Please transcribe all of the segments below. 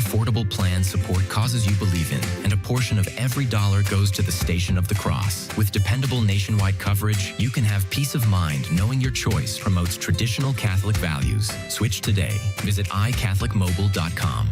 affordable plans support causes you believe in, and a portion of every dollar goes to the Station of the Cross. With dependable nationwide coverage, you can have peace of mind knowing your choice promotes traditional Catholic values. Switch today. Visit iCatholicMobile.com.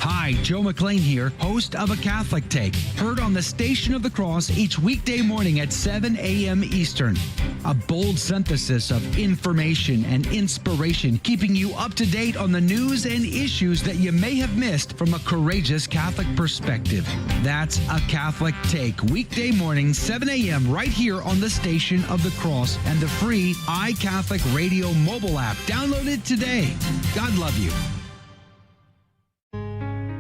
Hi, Joe McLean here, host of A Catholic Take, heard on the Station of the Cross each weekday morning at 7 a.m. Eastern. A bold synthesis of information and inspiration, keeping you up to date on the news and issues that you may have missed from a courageous Catholic perspective. That's A Catholic Take, weekday morning, 7 a.m. right here on the Station of the Cross and the free iCatholic Radio mobile app. Download it today. God love you.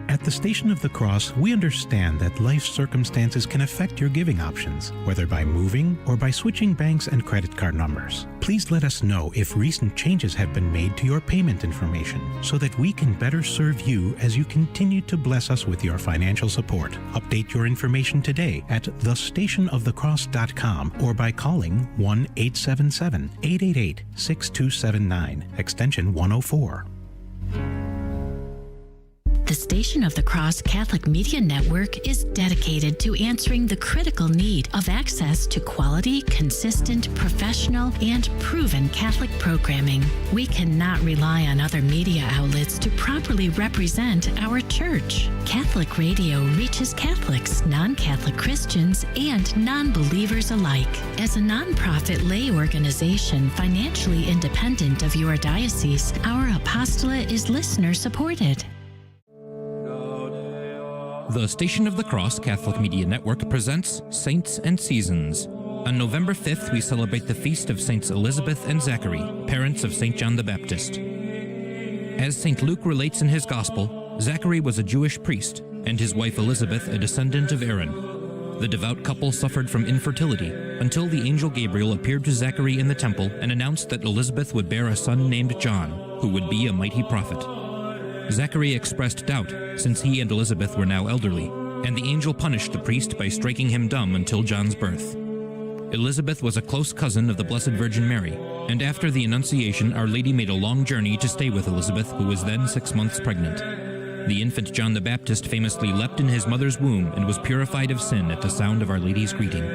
At the Station of the Cross, we understand that life circumstances can affect your giving options, whether by moving or by switching banks and credit card numbers. Please let us know if recent changes have been made to your payment information so that we can better serve you as you continue to bless us with your financial support. Update your information today at thestationofthecross.com or by calling 1-877-888-6279, extension 104. The Station of the Cross Catholic Media Network is dedicated to answering the critical need of access to quality, consistent, professional, and proven Catholic programming. We cannot rely on other media outlets to properly represent our church. Catholic radio reaches Catholics, non-Catholic Christians, and non-believers alike. As a nonprofit lay organization financially independent of your diocese, our apostolate is listener-supported. The Station of the Cross Catholic Media Network presents Saints and Seasons. On November 5th, we celebrate the feast of Saints Elizabeth and Zachary, parents of St. John the Baptist. As St. Luke relates in his Gospel, Zachary was a Jewish priest, and his wife Elizabeth a descendant of Aaron. The devout couple suffered from infertility until the angel Gabriel appeared to Zachary in the temple and announced that Elizabeth would bear a son named John, who would be a mighty prophet. Zachary expressed doubt, since he and Elizabeth were now elderly, and the angel punished the priest by striking him dumb until John's birth. Elizabeth was a close cousin of the Blessed Virgin Mary, and after the Annunciation, Our Lady made a long journey to stay with Elizabeth, who was then 6 months pregnant. The infant John the Baptist famously leapt in his mother's womb and was purified of sin at the sound of Our Lady's greeting.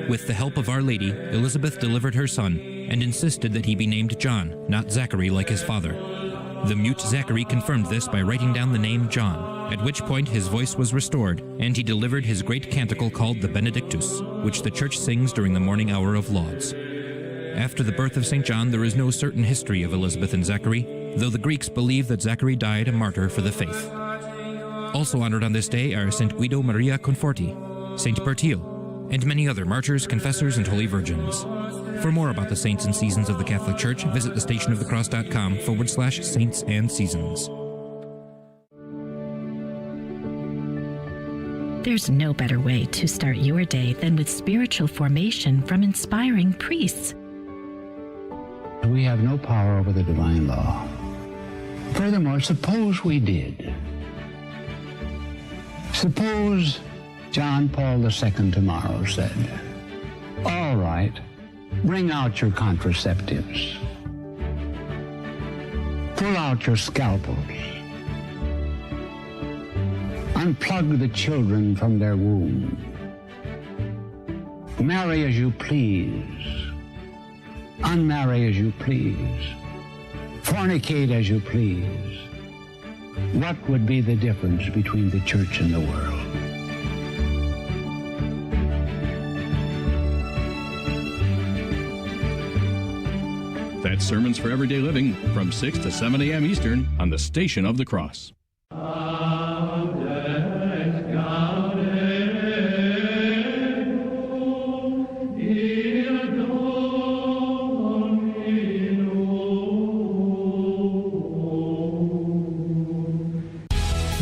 With the help of Our Lady, Elizabeth delivered her son and insisted that he be named John, not Zachary like his father. The mute Zachary confirmed this by writing down the name John, at which point his voice was restored, and he delivered his great canticle called the Benedictus, which the Church sings during the morning hour of lauds. After the birth of St. John, there is no certain history of Elizabeth and Zachary, though the Greeks believe that Zachary died a martyr for the faith. Also honored on this day are St. Guido Maria Conforti, St. Bertil, and many other martyrs, confessors, and holy virgins. For more about the saints and seasons of the Catholic Church, visit thestationofthecross.com/saints and seasons. There's no better way to start your day than with spiritual formation from inspiring priests. We have no power over the divine law. Furthermore, suppose we did. Suppose John Paul II tomorrow said, "All right, bring out your contraceptives. Pull out your scalpels. Unplug the children from their womb. Marry as you please. Unmarry as you please. Fornicate as you please." What would be the difference between the church and the world? That's Sermons for Everyday Living from 6 to 7 a.m. Eastern on the Station of the Cross.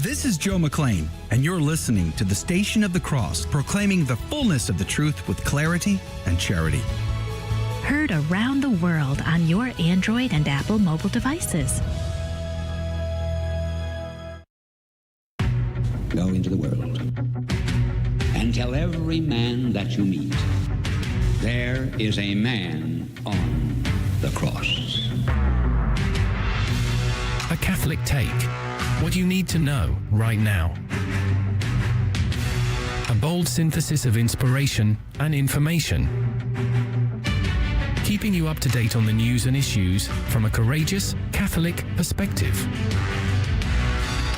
This is Joe McLean, and you're listening to the Station of the Cross, proclaiming the fullness of the truth with clarity and charity. Heard around the world on your Android and Apple mobile devices. Go into the world and tell every man that you meet, there is a man on the cross. A Catholic Take, What you need to know right now. A bold synthesis of inspiration and information. Keeping you up to date on the news and issues from a courageous Catholic perspective.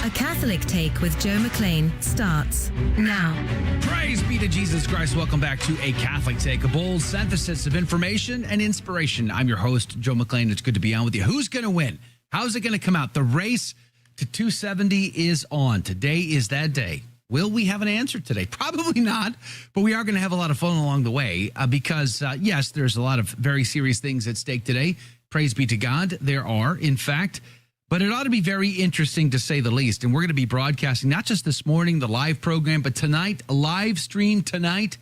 A Catholic Take with Joe McLean starts now. Praise be to Jesus Christ. Welcome back to A Catholic Take, a bold synthesis of information and inspiration. I'm your host, Joe McLean. It's good to be on with you. Who's going to win? How's it going to come out? The race to 270 is on. Today is that day. Will we have an answer today? Probably not, but we are going to have a lot of fun along the way because, yes, there's a lot of very serious things at stake today. Praise be to God. There are, in fact, but it ought to be very interesting to say the least. And we're going to be broadcasting not just this morning, the live program, but tonight, a live stream tonight,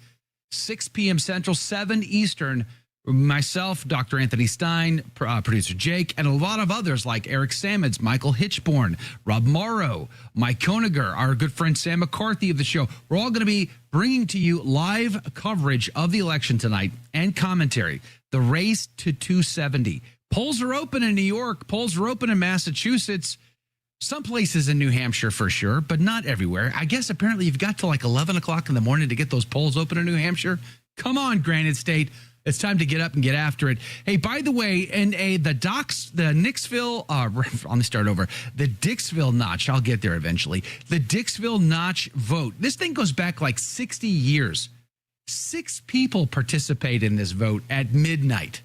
6 p.m. Central, 7 Eastern. Myself, Dr. Anthony Stine, producer Jake, and a lot of others like Eric Sammons, Michael Hitchborn, Rob Morrow, Mike Koniger, our good friend Sam McCarthy of the show. We're all going to be bringing to you live coverage of the election tonight and commentary. The race to 270. Polls are open in New York. Polls are open in Massachusetts. Some places in New Hampshire for sure, but not everywhere. I guess apparently you've got to like 11 o'clock in the morning to get those polls open in New Hampshire. Come on, Granite State. It's time to get up and get after it. Hey, by the way, the Dixville Notch, I'll get there eventually. The Dixville Notch vote. This thing goes back like 60 years. 6 people participate in this vote at midnight.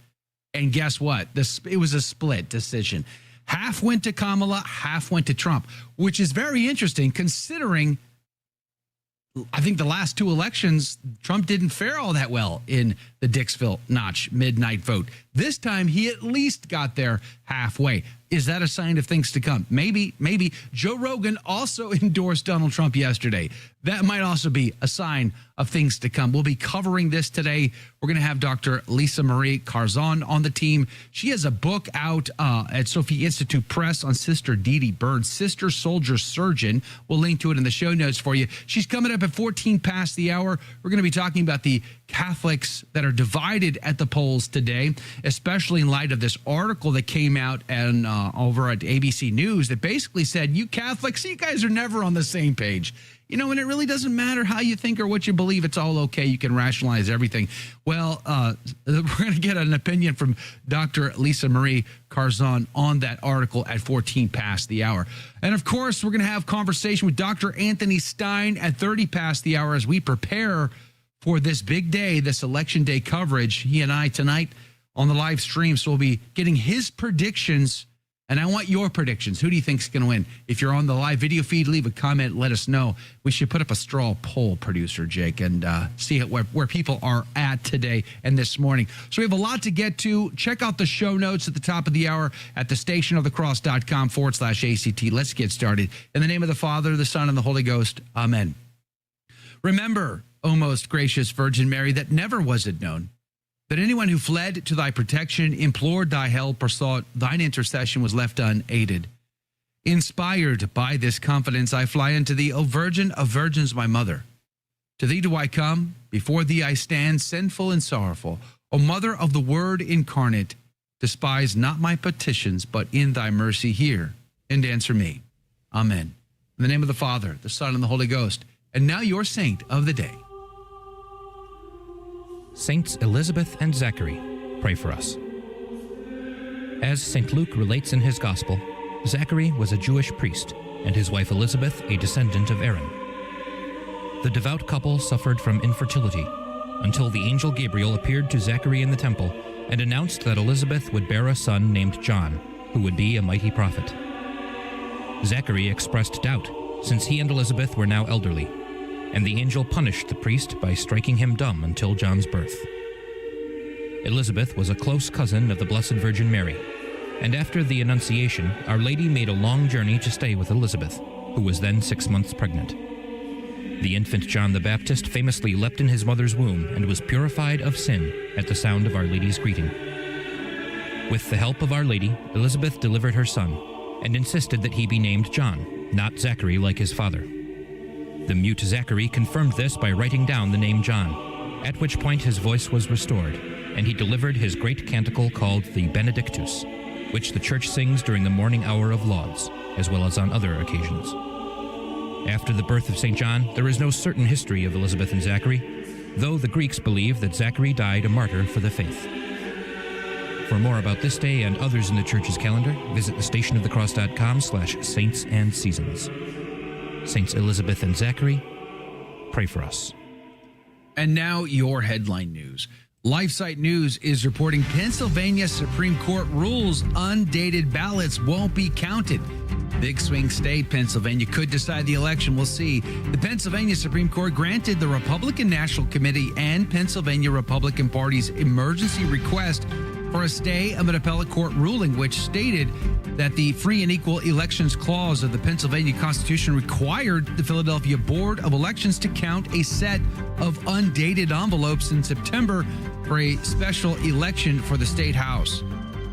And guess what? It was a split decision. Half went to Kamala, half went to Trump, which is very interesting considering I think the last 2 elections, Trump didn't fare all that well in the Dixville Notch midnight vote. This time, he at least got there halfway. Is that a sign of things to come? Maybe. Joe Rogan also endorsed Donald Trump yesterday. That might also be a sign of things to come. We'll be covering this today. We're going to have Dr. Leisa Marie Carzon on the team. She has a book out at Sophie Institute Press on Sister Dee Dee Bird, Sister Soldier Surgeon. We'll link to it in the show notes for you. She's coming up at 14 past the hour. We're going to be talking about the Catholics that are divided at the polls today, especially in light of this article that came out and over at ABC News that basically said, you Catholics, you guys are never on the same page. You know, and it really doesn't matter how you think or what you believe. It's all okay. You can rationalize everything. Well, we're going to get an opinion from Dr. Leisa Marie Carzon on that article at 14 past the hour. And, of course, we're going to have conversation with Dr. Anthony Stine at 30 past the hour as we prepare for this big day, this election day coverage. He and I tonight on the live stream. So we'll be getting his predictions. And I want your predictions. Who do you think is going to win? If you're on the live video feed, leave a comment. Let us know. We should put up a straw poll, producer Jake, and see where people are at today and this morning. So we have a lot to get to. Check out the show notes at the top of the hour at thestationofthecross.com/ACT. Let's get started. In the name of the Father, the Son, and the Holy Ghost. Amen. Remember, O most gracious Virgin Mary, that never was it known that anyone who fled to thy protection, implored thy help, or sought thine intercession was left unaided. Inspired by this confidence, I fly unto thee, O Virgin of Virgins, my mother. To thee do I come, before thee I stand, sinful and sorrowful. O Mother of the Word incarnate, despise not my petitions, but in thy mercy hear and answer me. Amen. In the name of the Father, the Son, and the Holy Ghost. And now your saint of the day. Saints Elizabeth and Zachary, pray for us. As St. Luke relates in his Gospel, Zachary was a Jewish priest, and his wife Elizabeth a descendant of Aaron. The devout couple suffered from infertility until the angel Gabriel appeared to Zachary in the temple and announced that Elizabeth would bear a son named John, who would be a mighty prophet. Zachary expressed doubt, since he and Elizabeth were now elderly, and the angel punished the priest by striking him dumb until John's birth. Elizabeth was a close cousin of the Blessed Virgin Mary, and after the Annunciation, Our Lady made a long journey to stay with Elizabeth, who was then 6 months pregnant. The infant John the Baptist famously leapt in his mother's womb and was purified of sin at the sound of Our Lady's greeting. With the help of Our Lady, Elizabeth delivered her son, and insisted that he be named John, not Zachary like his father. The mute Zachary confirmed this by writing down the name John, at which point his voice was restored, and he delivered his great canticle called the Benedictus, which the Church sings during the morning hour of lauds, as well as on other occasions. After the birth of St. John, there is no certain history of Elizabeth and Zachary, though the Greeks believe that Zachary died a martyr for the faith. For more about this day and others in the Church's calendar, visit thestationofthecross.com/saints and seasons. Saints Elizabeth and Zachary, pray for us. And now your headline news. LifeSite News is reporting Pennsylvania Supreme Court rules undated ballots won't be counted. Big swing state, Pennsylvania could decide the election. We'll see. The Pennsylvania Supreme Court granted the Republican National Committee and Pennsylvania Republican Party's emergency request for a stay of an appellate court ruling, which stated that the Free and Equal Elections Clause of the Pennsylvania Constitution required the Philadelphia Board of Elections to count a set of undated envelopes in September for a special election for the state house.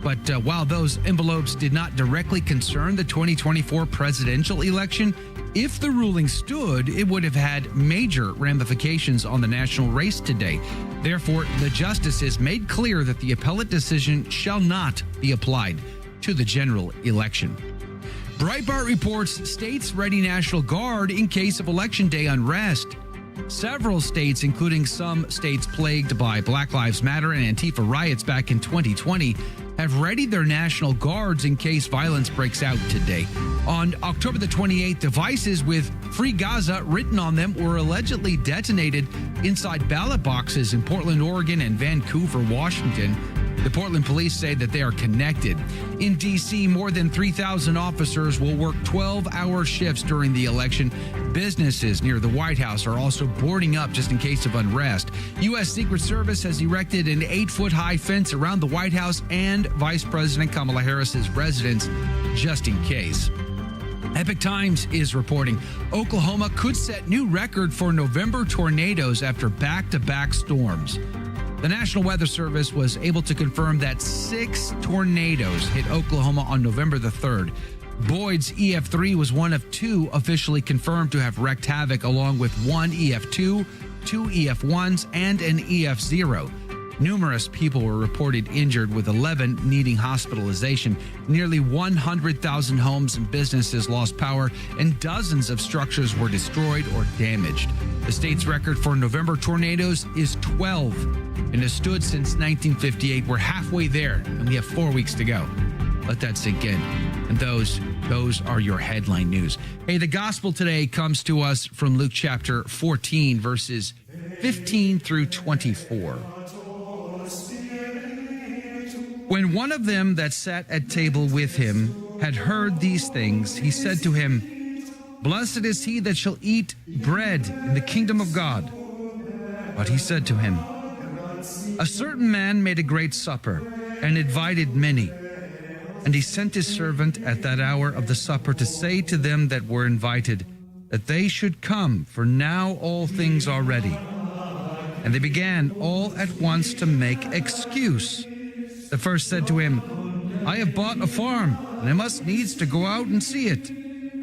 But while those envelopes did not directly concern the 2024 presidential election, if the ruling stood, it would have had major ramifications on the national race today. Therefore, the justices made clear that the appellate decision shall not be applied to the general election. Breitbart reports states ready National Guard in case of Election Day unrest. Several states, including some states plagued by Black Lives Matter and Antifa riots back in 2020, have readied their National Guards in case violence breaks out today. On October the 28th, devices with Free Gaza written on them were allegedly detonated inside ballot boxes in Portland, Oregon and Vancouver, Washington. The Portland police say that they are connected. In D.C., more than 3,000 officers will work 12-hour shifts during the election. Businesses near the White House are also boarding up just in case of unrest. U.S. Secret Service has erected an 8-foot-high fence around the White House and Vice President Kamala Harris's residence just in case. Epoch Times is reporting Oklahoma could set new record for November tornadoes after back-to-back storms. The National Weather Service was able to confirm that 6 tornadoes hit Oklahoma on November the 3rd. Boyd's EF3 was one of 2 officially confirmed to have wreaked havoc, along with 1 EF2, 2 EF1s, and an EF0. Numerous people were reported injured, with 11 needing hospitalization. Nearly 100,000 homes and businesses lost power, and dozens of structures were destroyed or damaged. The state's record for November tornadoes is 12 and has stood since 1958. We're halfway there, and we have 4 weeks to go. Let that sink in. And those are your headline news. Hey, the gospel today comes to us from Luke chapter 14, verses 15 through 24. When one of them that sat at table with him had heard these things, he said to him, Blessed is he that shall eat bread in the kingdom of God. But he said to him, A certain man made a great supper, and invited many. And he sent his servant at that hour of the supper to say to them that were invited, that they should come, for now all things are ready. And they began all at once to make excuse. The first said to him, I have bought a farm, and I must needs to go out and see it.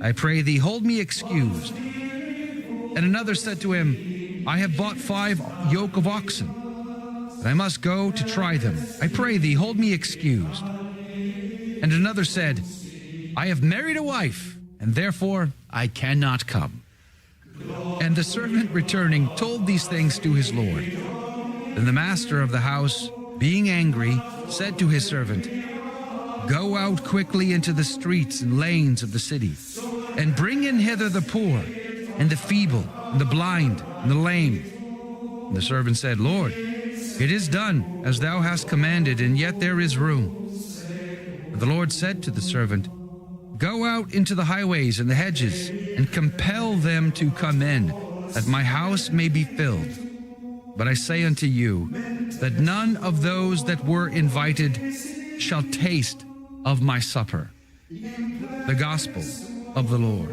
I pray thee, hold me excused. And another said to him, I have bought 5 yoke of oxen, and I must go to try them. I pray thee, hold me excused. And another said, I have married a wife, and therefore I cannot come. And the servant returning told these things to his Lord. Then the master of the house, being angry, said to his servant, Go out quickly into the streets and lanes of the city, and bring in hither the poor, and the feeble, and the blind, and the lame. And the servant said, Lord, it is done as thou hast commanded, and yet there is room. But the Lord said to the servant, Go out into the highways and the hedges, and compel them to come in, that my house may be filled. But I say unto you, that none of those that were invited shall taste of my supper. The Gospel of the Lord.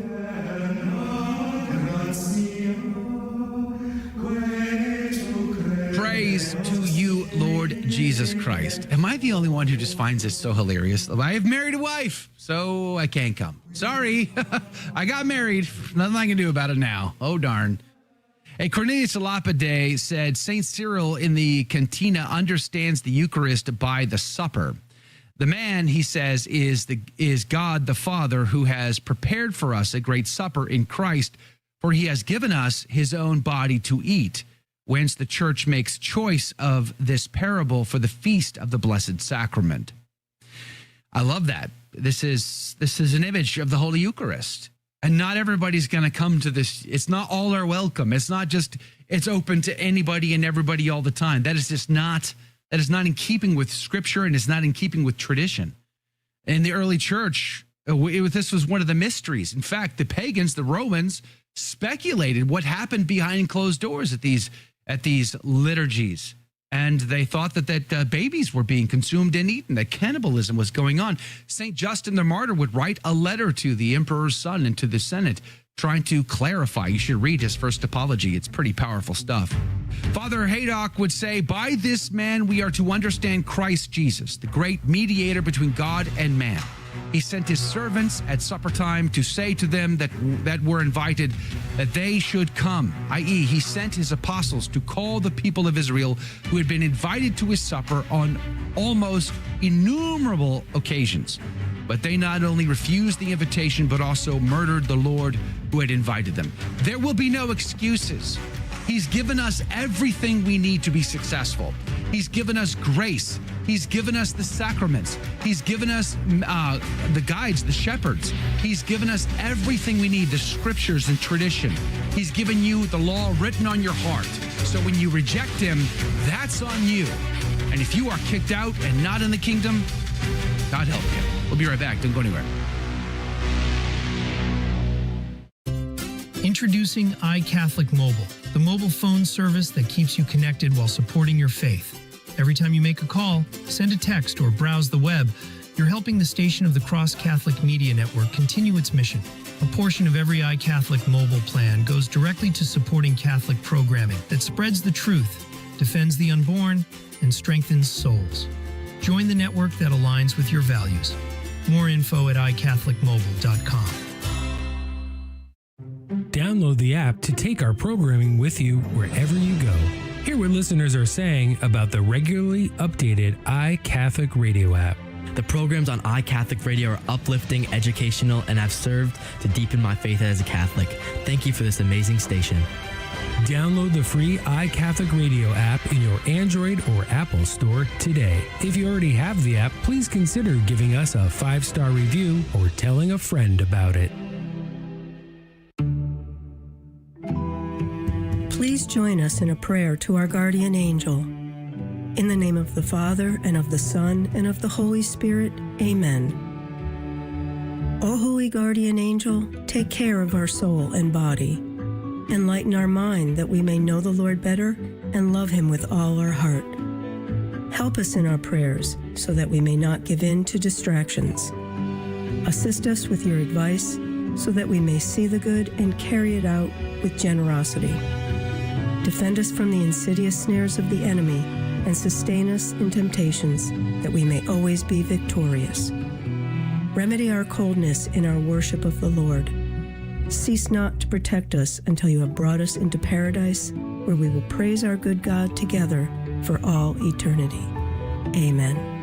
Praise to you, Lord Jesus Christ. Am I the only one who just finds this so hilarious? I have married a wife, so I can't come. Sorry, I got married. Nothing I can do about it now. Oh, darn. A Cornelius Lapide said St. Cyril in the Cantina understands the Eucharist by the supper. The man, he says, is God the Father, who has prepared for us a great supper in Christ, for he has given us his own body to eat. Whence the church makes choice of this parable for the feast of the Blessed Sacrament. I love that. This is an image of the Holy Eucharist. And not everybody's going to come to this. It's not all are welcome. It's not just, it's open to anybody and everybody all the time. That is not in keeping with Scripture, and it's not in keeping with tradition. In the early church, this was one of the mysteries. In fact, the pagans, the Romans, speculated what happened behind closed doors at these liturgies. And they thought that babies were being consumed and eaten, that cannibalism was going on. St. Justin the Martyr would write a letter to the emperor's son and to the Senate trying to clarify. You should read his first apology. It's pretty powerful stuff. Father Haydock would say, by this man we are to understand Christ Jesus, the great mediator between God and man. He sent his servants at supper time to say to them that were invited that they should come, i.e., he sent his apostles to call the people of Israel who had been invited to his supper on almost innumerable occasions. But they not only refused the invitation, but also murdered the Lord who had invited them. There will be no excuses. He's given us everything we need to be successful. He's given us grace. He's given us the sacraments. He's given us the guides, the shepherds. He's given us everything we need, the scriptures and tradition. He's given you the law written on your heart. So when you reject him, that's on you. And if you are kicked out and not in the kingdom, God help you. We'll be right back. Don't go anywhere. Introducing iCatholic Mobile, the mobile phone service that keeps you connected while supporting your faith. Every time you make a call, send a text, or browse the web, you're helping the Station of the Cross Catholic Media Network continue its mission. A portion of every iCatholic mobile plan goes directly to supporting Catholic programming that spreads the truth, defends the unborn, and strengthens souls. Join the network that aligns with your values. More info at iCatholicMobile.com. Download the app to take our programming with you wherever you go. Hear what listeners are saying about the regularly updated iCatholic Radio app. The programs on iCatholic Radio are uplifting, educational, and have served to deepen my faith as a Catholic. Thank you for this amazing station. Download the free iCatholic Radio app in your Android or Apple store today. If you already have the app, please consider giving us a 5-star review or telling a friend about it. Please join us in a prayer to our guardian angel. In the name of the Father, and of the Son, and of the Holy Spirit, amen. O holy guardian angel, take care of our soul and body. Enlighten our mind that we may know the Lord better and love him with all our heart. Help us in our prayers so that we may not give in to distractions. Assist us with your advice so that we may see the good and carry it out with generosity. Defend us from the insidious snares of the enemy and sustain us in temptations that we may always be victorious. Remedy our coldness in our worship of the Lord. Cease not to protect us until you have brought us into paradise, where we will praise our good God together for all eternity. Amen.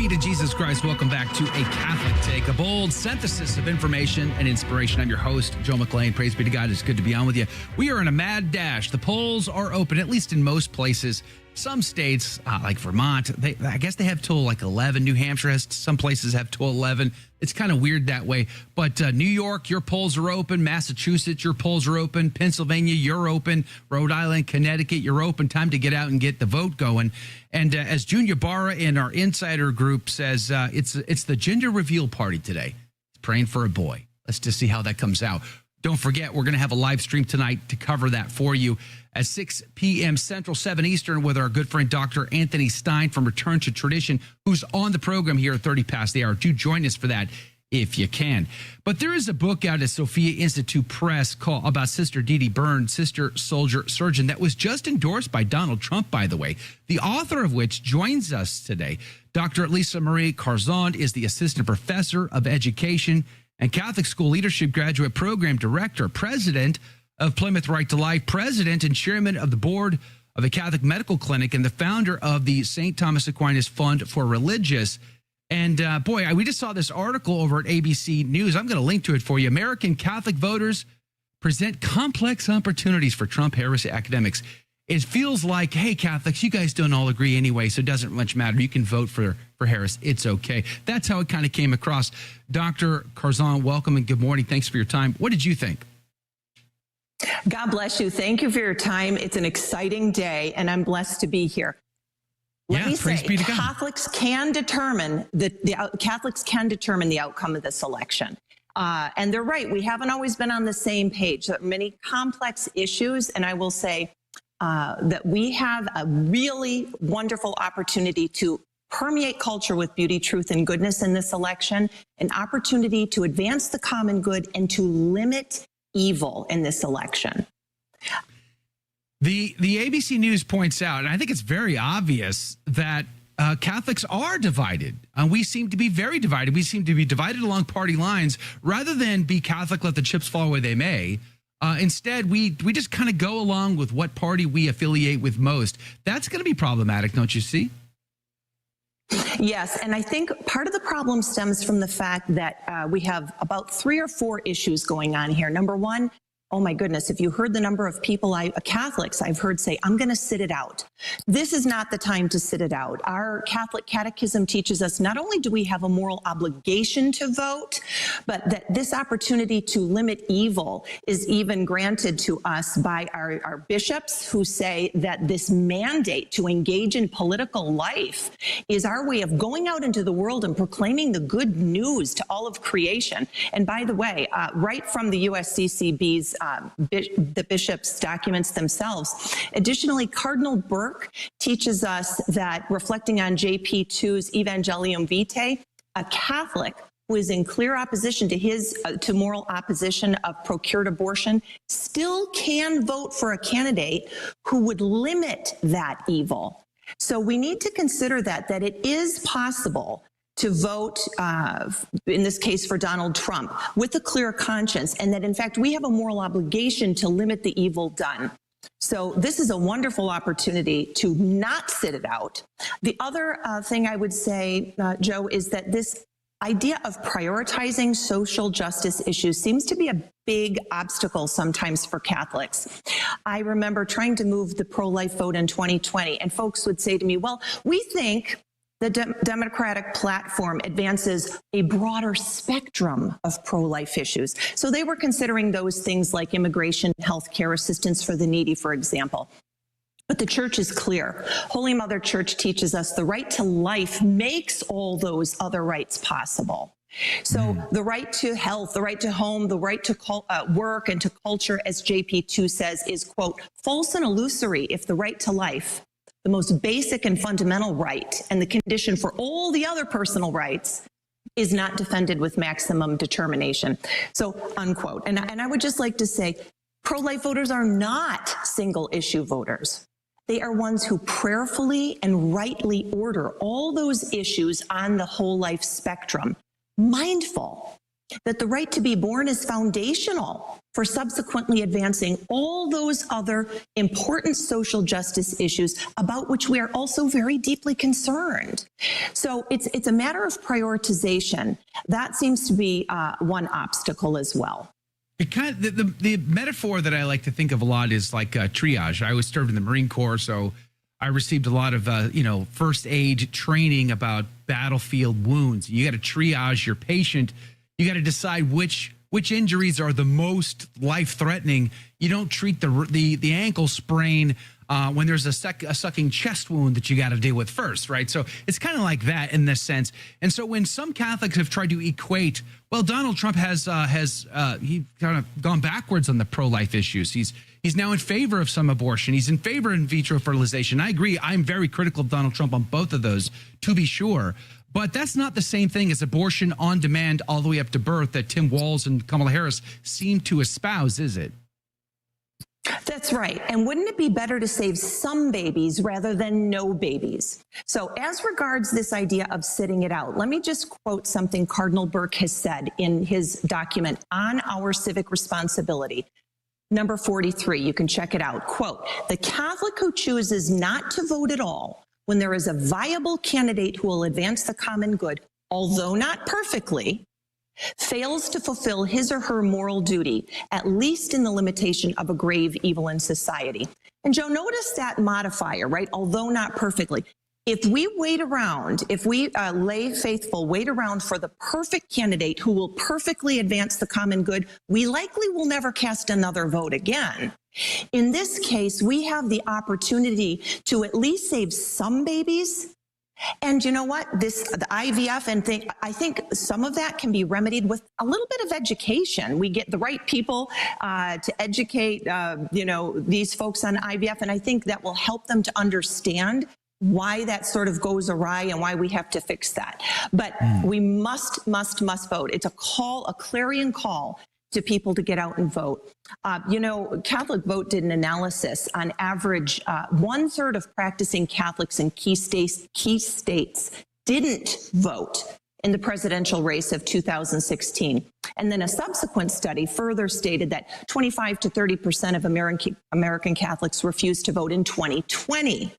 To Jesus Christ, welcome back to A Catholic Take, a bold synthesis of information and inspiration. I'm your host, Joe McLean. Praise be to God. It's good to be on with you. We are in a mad dash. The polls are open, at least in most places. Some states, like Vermont, I guess they have till like 11. New Hampshire has, some places have till 11. It's kind of weird that way. But New York, your polls are open. Massachusetts, your polls are open. Pennsylvania, you're open. Rhode Island, Connecticut, you're open. Time to get out and get the vote going. And as Junior Barra in our insider group says, it's the gender reveal party today. Praying for a boy. Let's just see how that comes out. Don't forget, we're going to have a live stream tonight to cover that for you at 6 p.m. Central, 7 Eastern, with our good friend Dr. Anthony Stine from Return to Tradition, who's on the program here at 30 past the hour. Do join us for that. if you can. But there is a book out at Sophia Institute Press called about Sister Dee Dee Burns, Sister Soldier Surgeon, that was just endorsed by Donald Trump, by the way, the author of which joins us today. Dr. Leisa Marie Carzon is the Assistant Professor of Education and Catholic School Leadership Graduate Program Director, President of Plymouth Right to Life, President and Chairman of the Board of the Catholic Medical Clinic, and the founder of the St. Thomas Aquinas Fund for Religious. And boy, we just saw this article over at ABC News. I'm going to link to it for you. American Catholic voters present complex opportunities for Trump heresy academics. It feels like, hey, Catholics, you guys don't all agree anyway, so it doesn't much matter. You can vote for Harris. It's okay. That's how it kind of came across. Dr. Carzon, welcome and good morning. Thanks for your time. What did you think? God bless you. Thank you for your time. It's an exciting day, and I'm blessed to be here. Let me say, Catholics can determine Catholics can determine the outcome of this election. And they're right. We haven't always been on the same page. There are many complex issues, and I will say that we have a really wonderful opportunity to permeate culture with beauty, truth, and goodness in this election, an opportunity to advance the common good and to limit evil in this election. The ABC News points out, and I think it's very obvious, that Catholics are divided. We seem to be very divided. We seem to be divided along party lines rather than be Catholic, let the chips fall where they may. Instead, we just kind of go along with what party we affiliate with most. That's going to be problematic, don't you see? Yes, and I think part of the problem stems from the fact that we have about 3 or 4 issues going on here. Number one, oh my goodness, if you heard the number of people, Catholics, I've heard say, I'm going to sit it out. This is not the time to sit it out. Our Catholic Catechism teaches us not only do we have a moral obligation to vote, but that this opportunity to limit evil is even granted to us by our bishops, who say that this mandate to engage in political life is our way of going out into the world and proclaiming the good news to all of creation. And by the way, right from the USCCB's the bishops' documents themselves. Additionally, Cardinal Burke teaches us that, reflecting on JP2's Evangelium Vitae, a Catholic who is in clear opposition to moral opposition of procured abortion still can vote for a candidate who would limit that evil. So we need to consider that it is possible to vote, in this case for Donald Trump, with a clear conscience, and that in fact we have a moral obligation to limit the evil done. So this is a wonderful opportunity to not sit it out. The other thing I would say, Joe, is that this idea of prioritizing social justice issues seems to be a big obstacle sometimes for Catholics. I remember trying to move the pro-life vote in 2020, and folks would say to me, well, we think the Democratic platform advances a broader spectrum of pro-life issues. So they were considering those things like immigration, healthcare, assistance for the needy, for example. But the church is clear. Holy Mother Church teaches us the right to life makes all those other rights possible. So the right to health, the right to home, the right to work and to culture, as JP2 says, is, quote, false and illusory if the right to life, the most basic and fundamental right, and the condition for all the other personal rights, is not defended with maximum determination. So, unquote. And I would just like to say, pro-life voters are not single-issue voters. They are ones who prayerfully and rightly order all those issues on the whole life spectrum, mindful that the right to be born is foundational for subsequently advancing all those other important social justice issues about which we are also very deeply concerned. So it's a matter of prioritization. That seems to be one obstacle as well. It kind of, the metaphor that I like to think of a lot is like triage. I was served in the Marine Corps, so I received a lot of first aid training about battlefield wounds. You got to triage your patient. You got to decide which injuries are the most life-threatening. You don't treat the ankle sprain when there's a sucking chest wound that you got to deal with first, right? So it's kind of like that in this sense. And so when some Catholics have tried to equate, well, Donald Trump has he kind of gone backwards on the pro-life issues. He's now in favor of some abortion. He's in favor of in vitro fertilization. I agree. I'm very critical of Donald Trump on both of those, to be sure. But that's not the same thing as abortion on demand all the way up to birth that Tim Walz and Kamala Harris seem to espouse, is it? That's right. And wouldn't it be better to save some babies rather than no babies? So as regards this idea of sitting it out, let me just quote something Cardinal Burke has said in his document on our civic responsibility. Number 43, you can check it out. Quote, "The Catholic who chooses not to vote at all when there is a viable candidate who will advance the common good, although not perfectly, fails to fulfill his or her moral duty, at least in the limitation of a grave evil in society." And Joe, notice that modifier, right? Although not perfectly. If we wait around, if we lay faithful, wait around for the perfect candidate who will perfectly advance the common good, we likely will never cast another vote again. In this case, we have the opportunity to at least save some babies. And you know what? The IVF and thing, I think some of that can be remedied with a little bit of education. We get the right people to educate, these folks on IVF, and I think that will help them to understand why that sort of goes awry and why we have to fix that. But we must vote. It's a call, a clarion call to people to get out and vote. Catholic Vote did an analysis. On average, 1/3 of practicing Catholics in key states didn't vote in the presidential race of 2016. And then a subsequent study further stated that 25 to 30% of American Catholics refused to vote in 2020.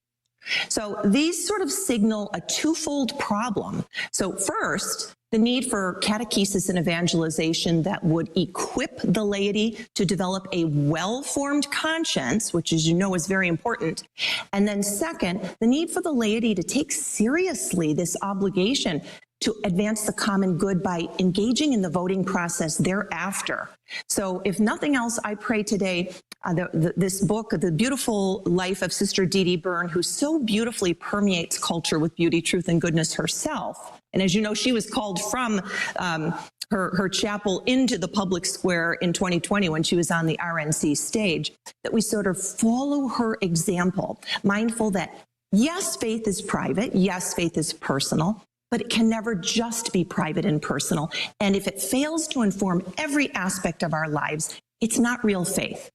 So these sort of signal a twofold problem. So first, the need for catechesis and evangelization that would equip the laity to develop a well-formed conscience, which, as you know, is very important. And then second, the need for the laity to take seriously this obligation to advance the common good by engaging in the voting process thereafter. So if nothing else, I pray today this book, The Beautiful Life of Sister Dee Dee Byrne, who so beautifully permeates culture with beauty, truth, and goodness herself. And as you know, she was called from her chapel into the public square in 2020 when she was on the RNC stage, that we sort of follow her example, mindful that yes, faith is private, yes, faith is personal, but it can never just be private and personal. And if it fails to inform every aspect of our lives, it's not real faith.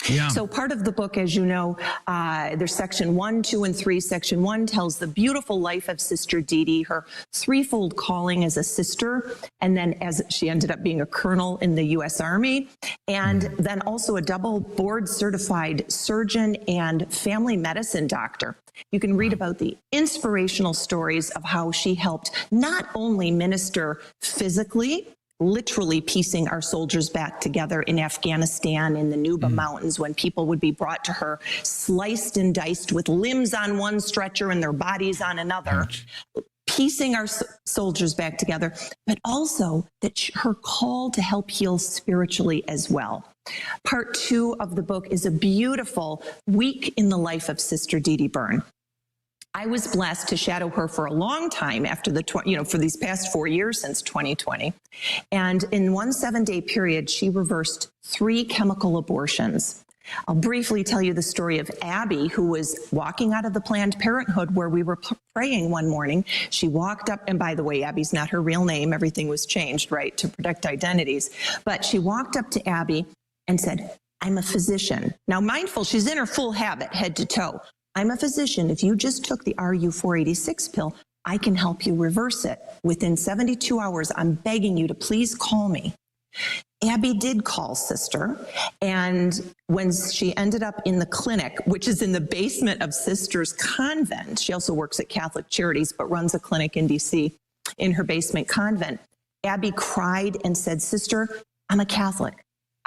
Yeah. So part of the book, as you know, there's section 1, 2, and 3. Section 1 tells the beautiful life of Sister Dee Dee, her threefold calling as a sister, and then as she ended up being a colonel in the U.S. Army, and then also a double board certified surgeon and family medicine doctor. You can read about the inspirational stories of how she helped not only minister physically, literally piecing our soldiers back together in Afghanistan in the Nuba Mountains when people would be brought to her sliced and diced with limbs on one stretcher and their bodies on another, piecing our soldiers back together, but also that her call to help heal spiritually as well. Part 2 of the book is a beautiful week in the life of Sister Dee Dee Byrne. I was blessed to shadow her for a long time after for these past 4 years since 2020. And in one 7-day period, she reversed 3 chemical abortions. I'll briefly tell you the story of Abby, who was walking out of the Planned Parenthood where we were praying one morning. She walked up, and by the way, Abby's not her real name. Everything was changed, right, to protect identities. But she walked up to Abby and said, "I'm a physician." Now, mindful, she's in her full habit, head to toe. "I'm a physician. If you just took the RU486 pill, I can help you reverse it. Within 72 hours, I'm begging you to please call me." Abby did call Sister, and when she ended up in the clinic, which is in the basement of Sister's convent, she also works at Catholic Charities, but runs a clinic in DC in her basement convent, Abby cried and said, "Sister, I'm a Catholic.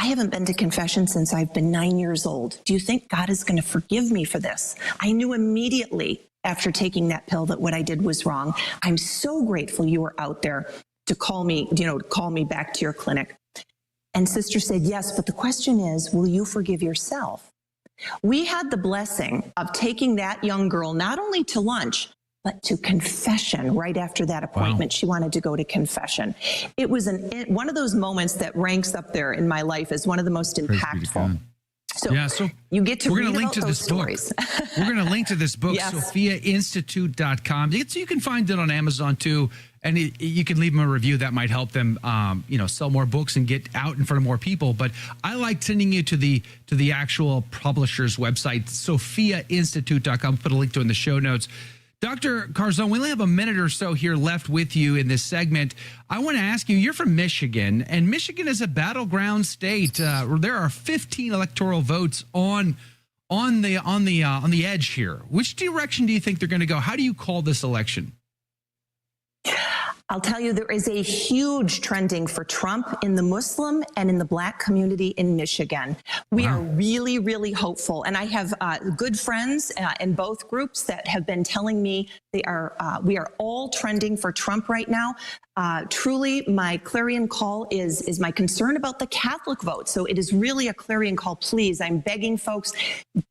I haven't been to confession since I've been 9 years old. Do you think God is going to forgive me for this? I knew immediately after taking that pill that what I did was wrong. I'm so grateful you were out there to call me, call me back to your clinic." And Sister said, "Yes, but the question is, will you forgive yourself?" We had the blessing of taking that young girl not only to lunch, but to confession right after that appointment. Wow. She wanted to go to confession. It was one of those moments that ranks up there in my life as one of the most impactful. So you get to read about those stories. We're going to link to this book, Yes. SophiaInstitute.com. You can find it on Amazon too, and you can leave them a review that might help them, sell more books and get out in front of more people. But I like sending you to the actual publisher's website, SophiaInstitute.com. Put a link to it in the show notes. Dr. Carzon, we only have a minute or so here left with you in this segment. I want to ask you, you're from Michigan, and Michigan is a battleground state. There are 15 electoral votes on the edge here. Which direction do you think they're going to go? How do you call this election? I'll tell you, there is a huge trending for Trump in the Muslim and in the Black community in Michigan. We are really, really hopeful. And I have good friends in both groups that have been telling me we are all trending for Trump right now. Truly, my clarion call is my concern about the Catholic vote. So it is really a clarion call. Please, I'm begging folks,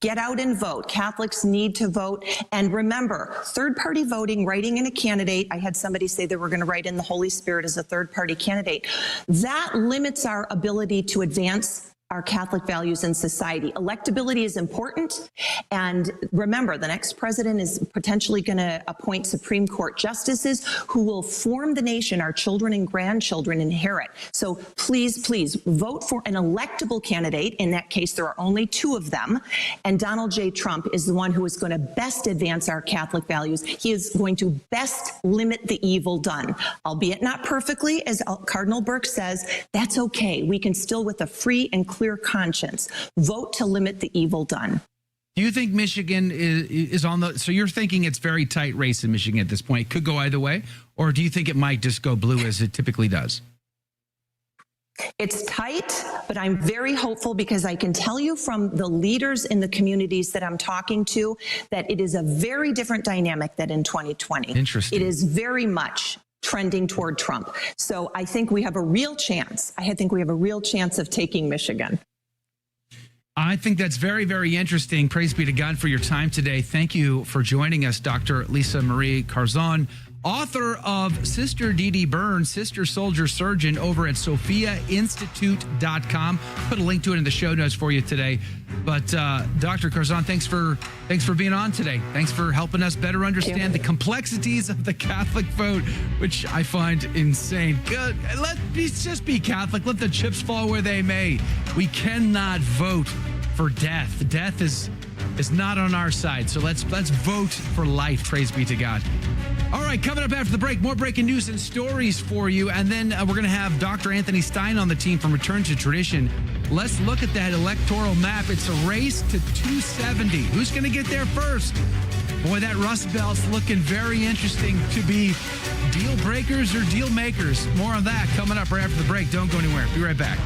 get out and vote. Catholics need to vote. And remember, third-party voting, writing in a candidate, I had somebody say they were going to write in the Holy Spirit as a third-party candidate. That limits our ability to advance our Catholic values in society. Electability is important. And remember, the next president is potentially going to appoint Supreme Court justices who will form the nation our children and grandchildren inherit. So please, please vote for an electable candidate. In that case, there are only two of them. And Donald J. Trump is the one who is going to best advance our Catholic values. He is going to best limit the evil done, albeit not perfectly, as Cardinal Burke says. That's okay. We can still, with a free and clear conscience, vote to limit the evil done. Do you think Michigan is on the, so you're thinking it's very tight race in Michigan at this point? It could go either way? Or do you think it might just go blue as it typically does? It's tight, but I'm very hopeful because I can tell you from the leaders in the communities that I'm talking to that it is a very different dynamic than in 2020. Interesting. It is very much trending toward Trump. So I think we have a real chance. I think we have a real chance of taking Michigan. I think that's very, very interesting. Praise be to God for your time today. Thank you for joining us, Dr. Leisa Marie Carzon, author of Sister Dee Burns, Sister Soldier Surgeon, over at SophiaInstitute.com. Put a link to it in the show notes for you today. But Dr. Carzon, thanks for being on today. Thanks for helping us better understand the complexities of the Catholic vote, which I find insane. Good. Let's just be Catholic. Let the chips fall where they may. We cannot vote for death. Death is not on our side. So let's vote for life. Praise be to God. All right, coming up after the break, more breaking news and stories for you. And then we're going to have Dr. Anthony Stine on the team from Return to Tradition. Let's look at that electoral map. It's a race to 270. Who's going to get there first? Boy, that Rust Belt's looking very interesting to be deal breakers or deal makers. More on that coming up right after the break. Don't go anywhere. Be right back.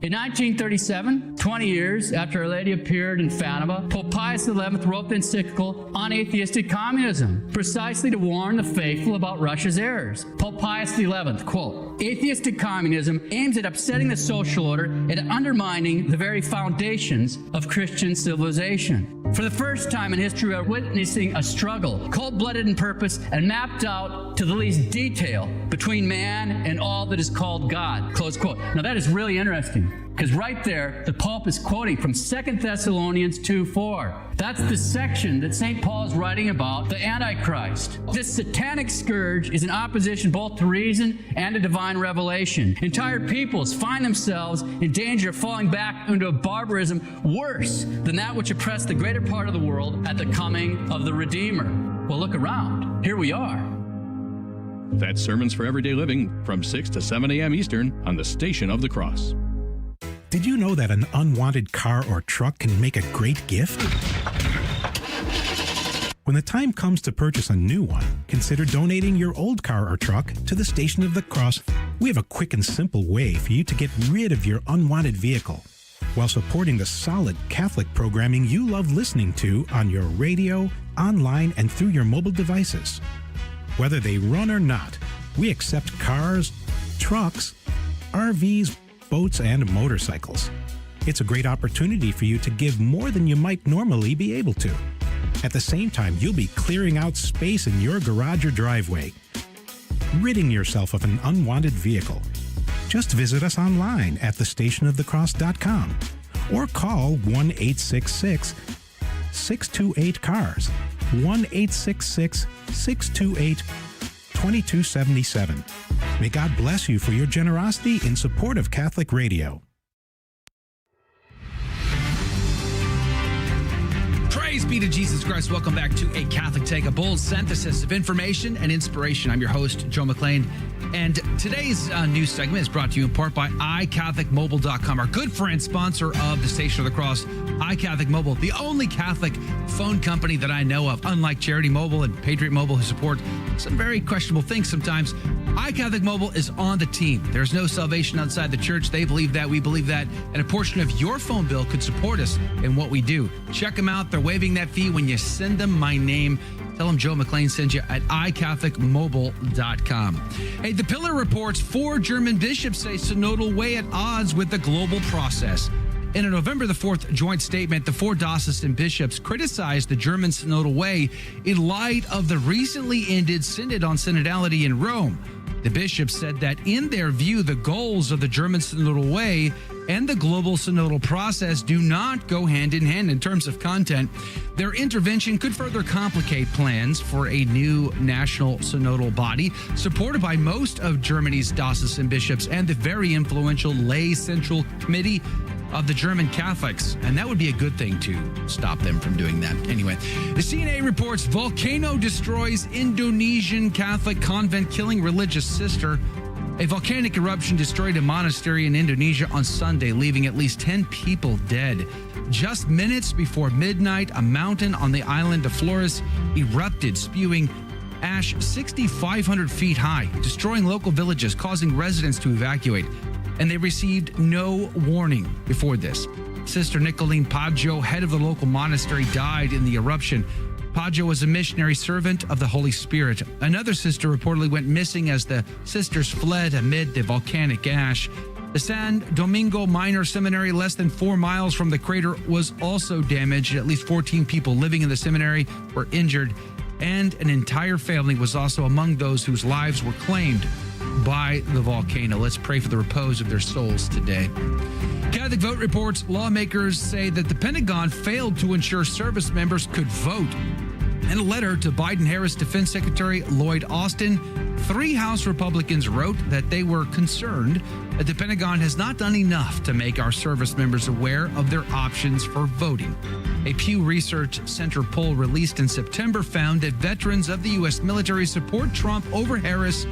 In 1937, 20 years after Our Lady appeared in Fatima, Pope Pius XI wrote the encyclical on atheistic communism, precisely to warn the faithful about Russia's errors. Pope Pius XI, quote, "Atheistic communism aims at upsetting the social order and undermining the very foundations of Christian civilization. For the first time in history, we are witnessing a struggle, cold-blooded in purpose and mapped out to the least detail between man and all that is called God," close quote. Now that is really interesting, because right there, the Pope is quoting from 2 Thessalonians 2:4. That's the section that St. Paul is writing about the Antichrist. This satanic scourge is in opposition both to reason and to divine revelation. Entire peoples find themselves in danger of falling back into a barbarism worse than that which oppressed the greater part of the world at the coming of the Redeemer. Well, look around. Here we are. That's Sermons for Everyday Living from 6 to 7 a.m. Eastern on the Station of the Cross. Did you know that an unwanted car or truck can make a great gift? When the time comes to purchase a new one, consider donating your old car or truck to the Station of the Cross. We have a quick and simple way for you to get rid of your unwanted vehicle while supporting the solid Catholic programming you love listening to on your radio, online, and through your mobile devices. Whether they run or not, we accept cars, trucks, RVs, boats, and motorcycles. It's a great opportunity for you to give more than you might normally be able to. At the same time, you'll be clearing out space in your garage or driveway, ridding yourself of an unwanted vehicle. Just visit us online at thestationofthecross.com or call 1-866-628-CARS, 1-866-628-2277. May God bless you for your generosity in support of Catholic Radio. Praise be to Jesus Christ. Welcome back to A Catholic Take, a bold synthesis of information and inspiration. I'm your host, Joe McLean. And today's news segment is brought to you in part by iCatholicMobile.com, our good friend, sponsor of the Station of the Cross. iCatholic Mobile, the only Catholic phone company that I know of, unlike Charity Mobile and Patriot Mobile, who support some very questionable things sometimes. iCatholic Mobile is on the team. There's no salvation outside the church. They believe that. We believe that. And a portion of your phone bill could support us in what we do. Check them out. They're waiving that fee when you send them my name. Tell them Joe McLean sends you at iCatholicMobile.com. Hey, The Pillar reports 4 German bishops say synodal way at odds with the global process. In a November the 4th joint statement, the 4 diocesan bishops criticized the German synodal way in light of the recently ended Synod on Synodality in Rome. The bishops said that in their view, the goals of the German synodal way and the global synodal process do not go hand in hand in terms of content. Their intervention could further complicate plans for a new national synodal body supported by most of Germany's diocesan bishops and the very influential Lay Central Committee of the German Catholics. And that would be a good thing to stop them from doing that. Anyway, the CNA reports volcano destroys Indonesian Catholic convent, killing religious sister. A volcanic eruption destroyed a monastery in Indonesia on Sunday, leaving at least 10 people dead. Just minutes before midnight, a mountain on the island of Flores erupted, spewing ash 6,500 feet high, destroying local villages, causing residents to evacuate. And they received no warning before this. Sister Nicolene Paggio, head of the local monastery, died in the eruption. Paggio was a missionary servant of the Holy Spirit. Another sister reportedly went missing as the sisters fled amid the volcanic ash. The San Domingo Minor Seminary, less than 4 miles from the crater, was also damaged. At least 14 people living in the seminary were injured, and an entire family was also among those whose lives were claimed by the volcano. Let's pray for the repose of their souls today. Catholic Vote reports lawmakers say that the Pentagon failed to ensure service members could vote. In a letter to Biden-Harris Defense Secretary Lloyd Austin, 3 House Republicans wrote that they were concerned that the Pentagon has not done enough to make our service members aware of their options for voting. A Pew Research Center poll released in September found that veterans of the U.S. military support Trump over Harris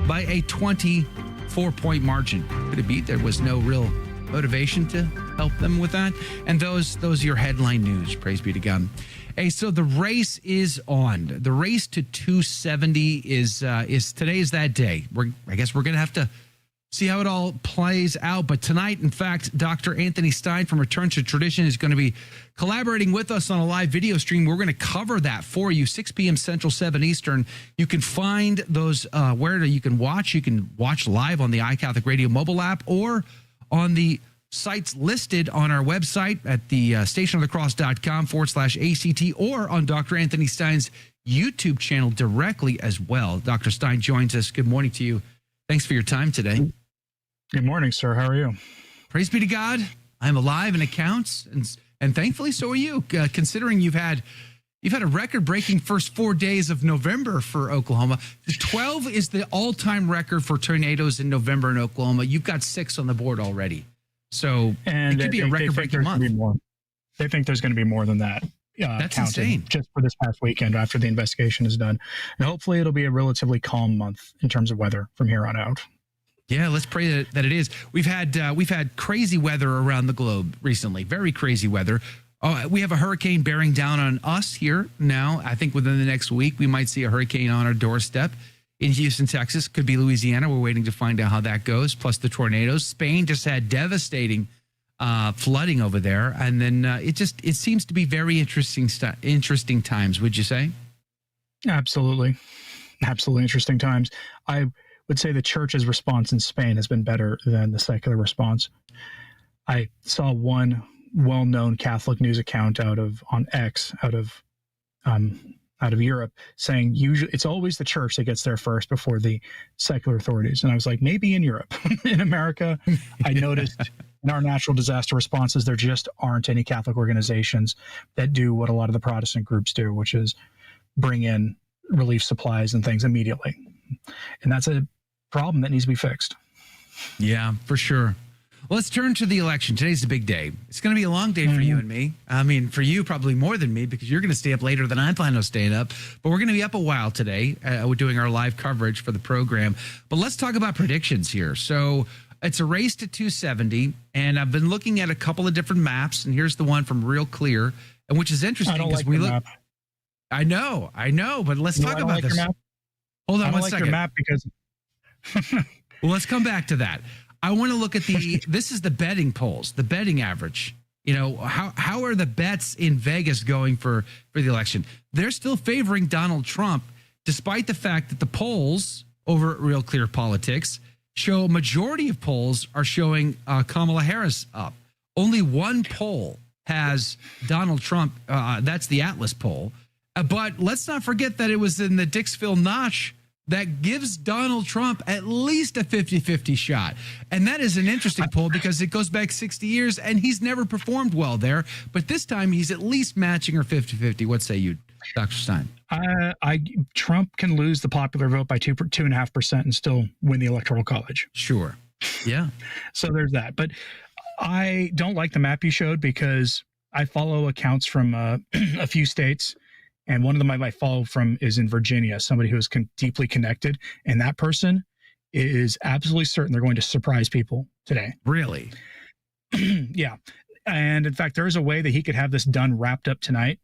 by a 24-point margin. Could it be there was no real motivation to help them with that? And those are your headline news. Praise be to God. Hey, so the race is on. The race to 270 is today is that day. I guess we're going to have to see how it all plays out. But tonight, in fact, Dr. Anthony Stine from Return to Tradition is going to be collaborating with us on a live video stream. We're going to cover that for you, 6 p.m. Central, 7 Eastern. You can find those where you can watch. You can watch live on the iCatholic Radio mobile app or on the sites listed on our website at the stationofthecross.com/ACT or on Dr. Anthony Stine's YouTube channel directly as well. Dr. Stine joins us. Good morning to you. Thanks for your time today. Good morning, sir. How are you? Praise be to God. I'm alive and it counts. And thankfully, so are you, considering you've had a record-breaking first 4 days of November for Oklahoma. 12 is the all-time record for tornadoes in November in Oklahoma. You've got 6 on the board already. So it could be a record-breaking month. They think there's going to be more than that. That's insane. Just for this past weekend after the investigation is done. And hopefully it'll be a relatively calm month in terms of weather from here on out. Yeah, let's pray that it is. We've had crazy weather around the globe recently, very crazy weather. We have a hurricane bearing down on us here now. I think within the next week, we might see a hurricane on our doorstep in Houston, Texas. Could be Louisiana. We're waiting to find out how that goes, plus the tornadoes. Spain just had devastating flooding over there. And then it seems to be very interesting times, would you say? Absolutely. Absolutely interesting times. I would say the church's response in Spain has been better than the secular response. I saw one well-known Catholic news account on X, out of Europe saying usually it's always the church that gets there first before the secular authorities. And I was like, maybe in Europe. In America, I noticed in our natural disaster responses, there just aren't any Catholic organizations that do what a lot of the Protestant groups do, which is bring in relief supplies and things immediately. And that's a problem that needs to be fixed. Yeah, for sure. Well, let's turn to the election. Today's the big day. It's going to be a long day for you and me. I mean, for you, probably more than me, because you're going to stay up later than I plan on staying up. But we're going to be up a while today. We're doing our live coverage for the program. But let's talk about predictions here. So it's a race to 270, and I've been looking at a couple of different maps, and here's the one from Real Clear, and which is interesting because we look. I know, but let's talk about this. Hold on one second. Your map because. Well, let's come back to that. I want to look at this is the betting polls, the betting average. You know, how are the bets in Vegas going for the election? They're still favoring Donald Trump, despite the fact that the polls over at Real Clear Politics show majority of polls are showing Kamala Harris up. Only one poll has Donald Trump. That's the Atlas poll. But let's not forget that it was in the Dixville Notch that gives Donald Trump at least a 50-50 shot. And that is an interesting poll because it goes back 60 years and he's never performed well there. But this time he's at least matching or 50-50. What say you, Dr. Stine? Trump can lose the popular vote by 2.5% and still win the Electoral College. Sure. Yeah. So there's that. But I don't like the map you showed because I follow accounts from a few states. And one of them I follow from is in Virginia, somebody who is deeply connected. And that person is absolutely certain they're going to surprise people today. Really? Yeah. And in fact, there is a way that he could have this done, wrapped up tonight.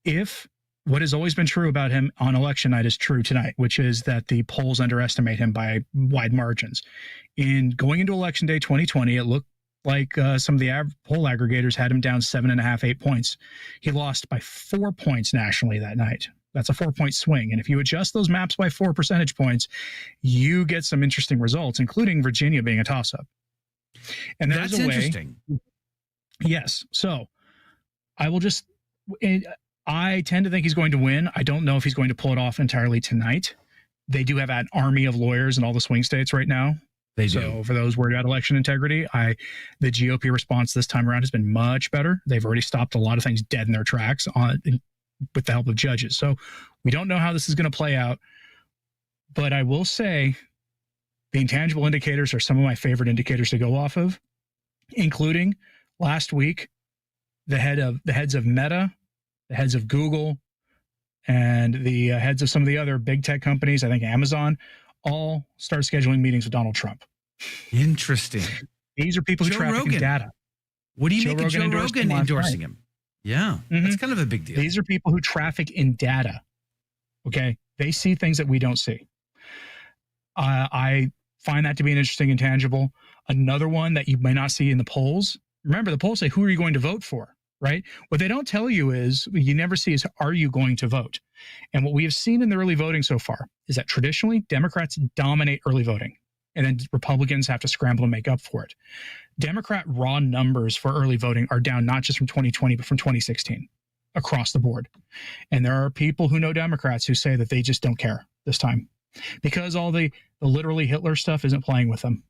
If what has always been true about him on election night is true tonight, which is that the polls underestimate him by wide margins. In going into election day 2020, it looked like some of the poll aggregators had him down 7.5, 8 points. He lost by 4 points nationally that night. That's a 4-point swing. And if you adjust those maps by 4 percentage points, you get some interesting results, including Virginia being a toss-up. And that's interesting. Yes. So I tend to think he's going to win. I don't know if he's going to pull it off entirely tonight. They do have an army of lawyers in all the swing states right now. So for those worried about election integrity, the GOP response this time around has been much better. They've already stopped a lot of things dead in their tracks with the help of judges. So we don't know how this is going to play out. But I will say the intangible indicators are some of my favorite indicators to go off of, including last week, the heads of Meta, the heads of Google, and the heads of some of the other big tech companies, I think Amazon, all start scheduling meetings with Donald Trump. Interesting. These are people who traffic in data. What do you make of Joe Rogan endorsing him? Yeah, that's kind of a big deal. These are people who traffic in data. Okay, they see things that we don't see. I find that to be an interesting intangible. Another one that you may not see in the polls. Remember, the polls say, who are you going to vote for? Right? What they don't tell you is, you never see is, are you going to vote? And what we have seen in the early voting so far is that traditionally Democrats dominate early voting, and then Republicans have to scramble to make up for it. Democrat raw numbers for early voting are down not just from 2020, but from 2016 across the board. And there are people who know Democrats who say that they just don't care this time because all the literally Hitler stuff isn't playing with them.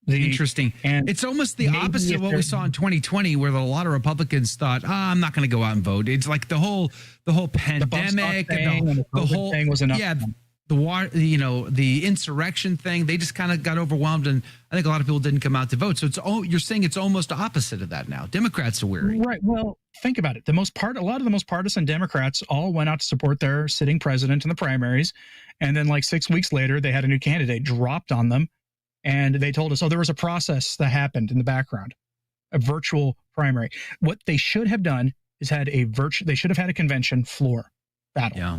Interesting. And it's almost the opposite of what we saw in 2020, where a lot of Republicans thought, I'm not going to go out and vote. It's like the whole pandemic and the whole thing was enough. Yeah, the insurrection thing. They just kind of got overwhelmed, and I think a lot of people didn't come out to vote. So you're saying it's almost opposite of that now. Democrats are weary. Right. Well, think about it. A lot of the most partisan Democrats all went out to support their sitting president in the primaries, and then like 6 weeks later, they had a new candidate dropped on them. And they told us, there was a process that happened in the background, a virtual primary. What they should have done is they should have had a convention floor battle. Yeah.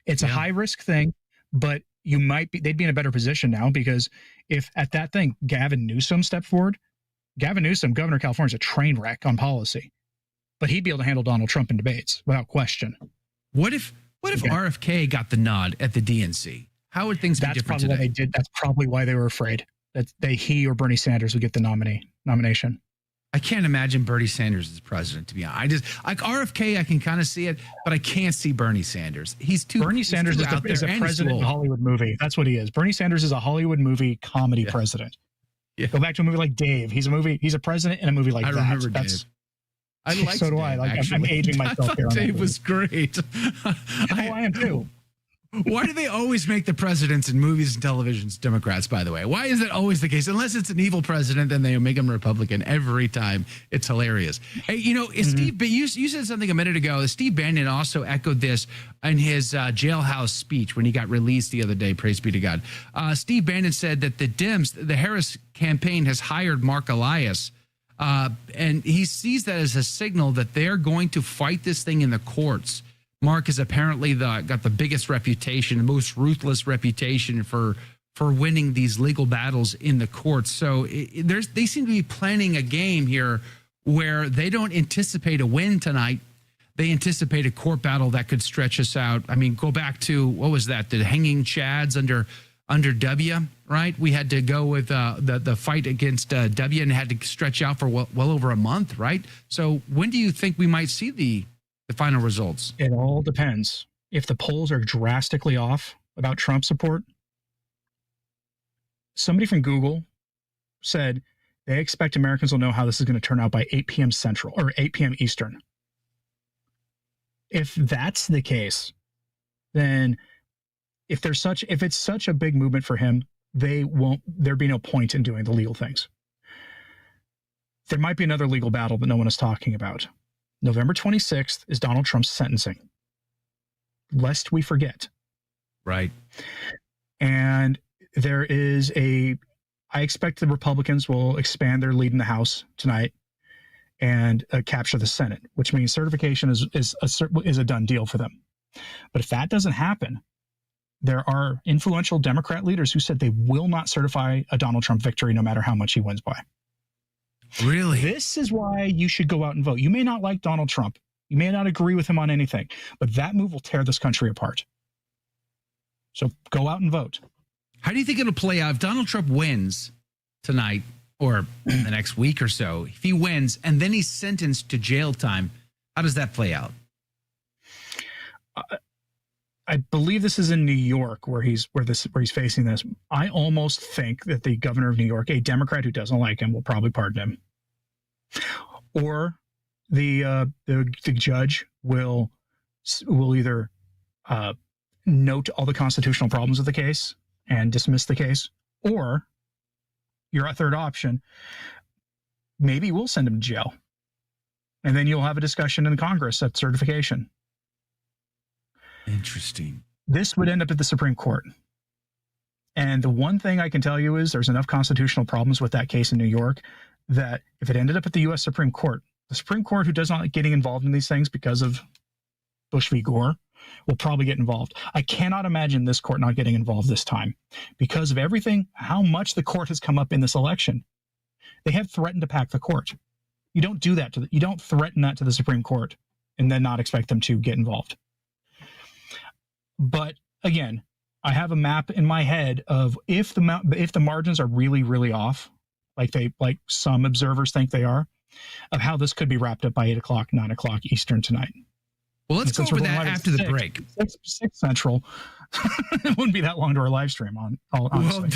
It's a high risk thing, but they'd be in a better position now, because if at that thing, Gavin Newsom stepped forward, Gavin Newsom, governor of California, is a train wreck on policy, but he'd be able to handle Donald Trump in debates without question. What if RFK got the nod at the DNC? How would things be different today? That's probably why they did. That's probably why they were afraid that he or Bernie Sanders would get the nomination. I can't imagine Bernie Sanders as president, to be honest. Like RFK, I can kind of see it, but I can't see Bernie Sanders. Bernie Sanders is a president in a Hollywood movie. That's what he is. Bernie Sanders is a Hollywood movie comedy president. Yeah. Go back to a movie like Dave. He's a president in a movie like that. I remember Dave. I liked so do Dave, I. I'm aging myself here. Dave was great. I am too. Why do they always make the presidents in movies and televisions Democrats, by the way? Why is that always the case? Unless it's an evil president, then they make him Republican every time. It's hilarious. Hey, Steve, but you said something a minute ago. Steve Bannon also echoed this in his jailhouse speech when he got released the other day, praise be to God. Steve Bannon said that the Harris campaign has hired Mark Elias, and he sees that as a signal that they're going to fight this thing in the courts. Mark has apparently got the biggest reputation, the most ruthless reputation for winning these legal battles in the courts. So they seem to be planning a game here where they don't anticipate a win tonight. They anticipate a court battle that could stretch us out. I mean, go back to, what was that? The hanging chads under W, right? We had to go with the fight against W and had to stretch out for well over a month, right? So when do you think we might see the final results? It all depends. If the polls are drastically off about Trump support, somebody from Google said they expect Americans will know how this is going to turn out by 8 p.m. Central or 8 p.m. Eastern. If that's the case, then if it's such a big movement for him, there'd be no point in doing the legal things. There might be another legal battle that no one is talking about. November 26th is Donald Trump's sentencing, lest we forget. Right. And I expect the Republicans will expand their lead in the House tonight and capture the Senate, which means certification is a done deal for them. But if that doesn't happen, there are influential Democrat leaders who said they will not certify a Donald Trump victory no matter how much he wins by. Really? This is why you should go out and vote. You may not like Donald Trump. You may not agree with him on anything, but that move will tear this country apart. So go out and vote. How do you think it'll play out if Donald Trump wins tonight or the next week or so? If he wins and then he's sentenced to jail time, how does that play out? I believe this is in New York where he's facing this. I almost think that the governor of New York, a Democrat who doesn't like him, will probably pardon him, or the judge will either note all the constitutional problems of the case and dismiss the case, or your third option, maybe we'll send him to jail, and then you'll have a discussion in Congress at certification. Interesting. This would end up at the Supreme Court. And the one thing I can tell you is there's enough constitutional problems with that case in New York that if it ended up at the U.S. Supreme Court, the Supreme Court, who does not like getting involved in these things because of Bush v. Gore, will probably get involved. I cannot imagine this court not getting involved this time because of everything, how much the court has come up in this election. They have threatened to pack the court. You don't do that you don't threaten that to the Supreme Court and then not expect them to get involved. But again, I have a map in my head of if the margins are really, really off, like some observers think they are, of how this could be wrapped up by 8 o'clock, 9 o'clock Eastern tonight. Well, let's go over that after the break. 6 Central. It wouldn't be that long to our live stream, honestly. Well,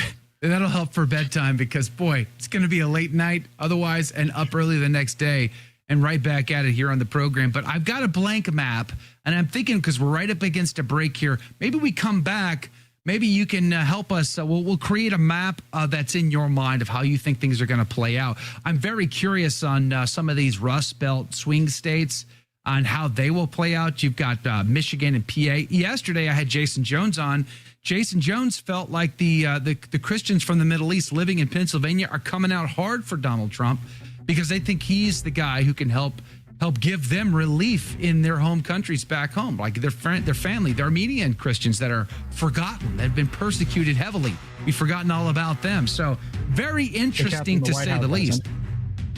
that'll help for bedtime because, boy, it's going to be a late night otherwise and up early the next day. And right back at it here on the program. But I've got a blank map, and I'm thinking because we're right up against a break here, maybe we come back, maybe you can help us. We'll create a map that's in your mind of how you think things are going to play out. I'm very curious on some of these Rust Belt swing states on how they will play out. You've got Michigan and PA. Yesterday, I had Jason Jones on. Jason Jones felt like the Christians from the Middle East living in Pennsylvania are coming out hard for Donald Trump, because they think he's the guy who can help give them relief in their home countries back home, like their family, the Armenian Christians that are forgotten, that have been persecuted heavily. We've forgotten all about them. So very interesting to say the least.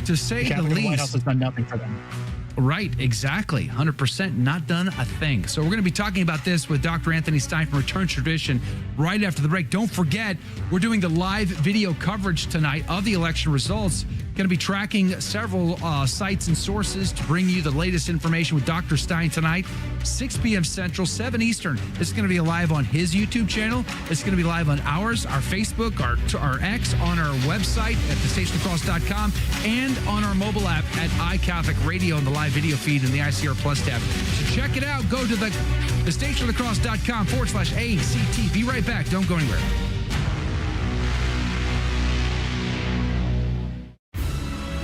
To say the least. The White House has done nothing for them. Right, exactly. 100% not done a thing. So we're going to be talking about this with Dr. Anthony Stine from Return Tradition right after the break. Don't forget, we're doing the live video coverage tonight of the election results. Going to be tracking several sites and sources to bring you the latest information with Dr. Stine tonight, 6 p.m. Central, 7 Eastern. This is going to be live on his YouTube channel. It's going to be live on ours, our Facebook, our X, on our website at thestationofthecross.com, and on our mobile app at iCatholic Radio on the live video feed in the ICR Plus tab. So check it out. Go to thestationofthecross.com/ACT. Be right back. Don't go anywhere.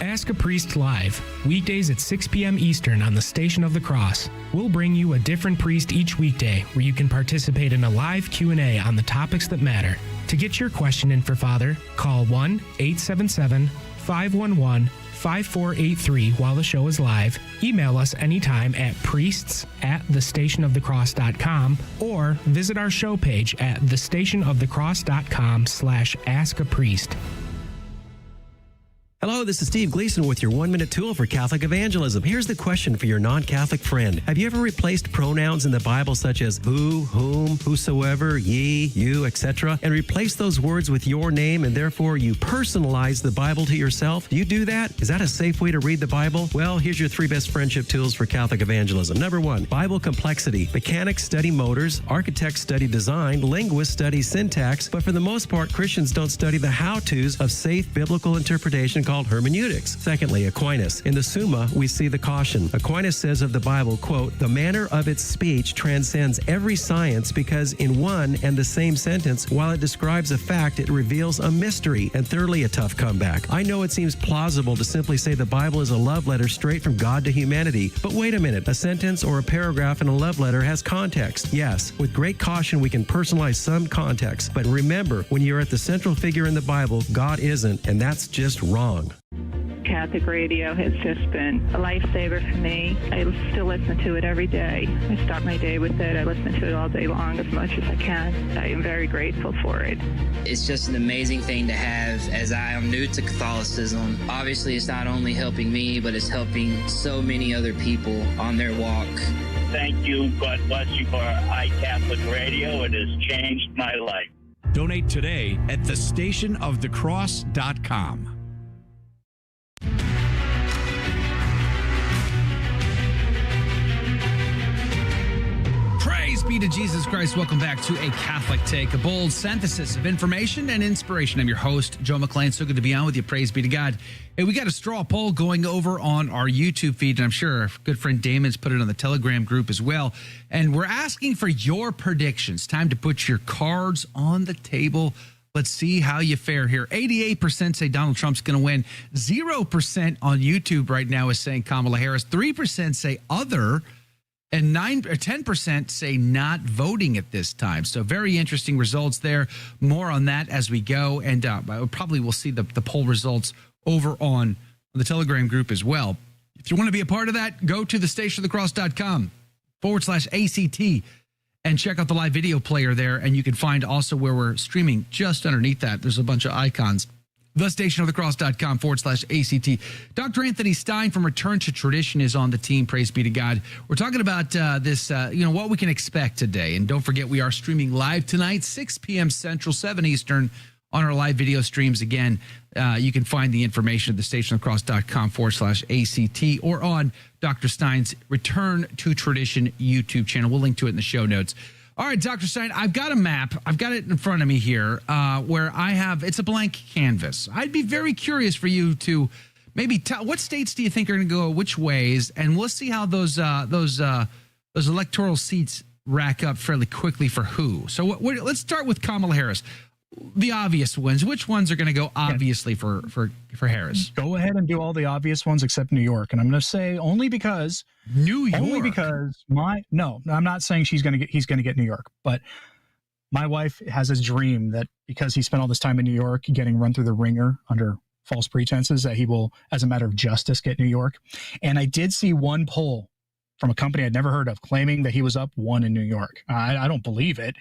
Ask a Priest Live, weekdays at 6 p.m. Eastern on the Station of the Cross. We'll bring you a different priest each weekday where you can participate in a live Q&A on the topics that matter. To get your question in for Father, call 1-877-511-5483 while the show is live. Email us anytime at priests@thestationofthecross.com or visit our show page at thestationofthecross.com/askapriest. Hello, this is Steve Gleason with your 1-minute tool for Catholic evangelism. Here's the question for your non-Catholic friend. Have you ever replaced pronouns in the Bible such as who, whom, whosoever, ye, you, etc., and replaced those words with your name and therefore you personalize the Bible to yourself? Do you do that? Is that a safe way to read the Bible? Well, here's your 3 best friendship tools for Catholic evangelism. Number 1, Bible complexity. Mechanics study motors, architects study design, linguists study syntax, but for the most part, Christians don't study the how-tos of safe biblical interpretation called hermeneutics. Secondly, Aquinas. In the Summa, we see the caution. Aquinas says of the Bible, quote, "The manner of its speech transcends every science because in one and the same sentence, while it describes a fact, it reveals a mystery." And thirdly, a tough comeback. I know it seems plausible to simply say the Bible is a love letter straight from God to humanity, but wait a minute. A sentence or a paragraph in a love letter has context. Yes, with great caution, we can personalize some context, but remember, when you're at the central figure in the Bible, God isn't, and that's just wrong. Catholic radio has just been a lifesaver for me. I still listen to it every day. I start my day with it. I listen to it all day long as much as I can. I am very grateful for it. It's just an amazing thing to have as I am new to Catholicism. Obviously, it's not only helping me, but it's helping so many other people on their walk. Thank you. God bless you for iCatholic Radio. It has changed my life. Donate today at thestationofthecross.com. Praise be to Jesus Christ. Welcome back to A Catholic Take, a bold synthesis of information and inspiration. I'm your host, Joe McClain. So good to be on with you. Praise be to God. Hey, we got a straw poll going over on our YouTube feed, and I'm sure our good friend Damon's put it on the Telegram group as well. And we're asking for your predictions. Time to put your cards on the table. Let's see how you fare here. 88% say Donald Trump's going to win. 0% on YouTube right now is saying Kamala Harris. 3% say other. And 10% say not voting at this time. So very interesting results there. More on that as we go. And probably we'll see the poll results over on the Telegram group as well. If you want to be a part of that, go to thestationofthecross.com/ACT and check out the live video player there. And you can find also where we're streaming just underneath that. There's a bunch of icons. thestationofthecross.com/ACT. Dr. Anthony Stine from Return to Tradition is on the team. Praise be to God. We're talking about this, what we can expect today. And don't forget, we are streaming live tonight, 6 p.m. Central, 7 Eastern, on our live video streams. Again, you can find the information at thestationofthecross.com/ACT or on Dr. Stine's Return to Tradition YouTube channel. We'll link to it in the show notes. All right, Dr. Stine, I've got a map. I've got it in front of me here where I have, it's a blank canvas. I'd be very curious for you to maybe tell, what states do you think are going to go which ways? And we'll see how those electoral seats rack up fairly quickly for who. So let's start with Kamala Harris. The obvious ones. Which ones are going to go obviously for Harris? Go ahead and do all the obvious ones except New York. And I'm going to say only because New York. Only because no, I'm not saying he's going to get New York, but my wife has this dream that because he spent all this time in New York getting run through the ringer under false pretenses, that he will, as a matter of justice, get New York. And I did see one poll from a company I'd never heard of claiming that he was up 1 in New York. I don't believe it,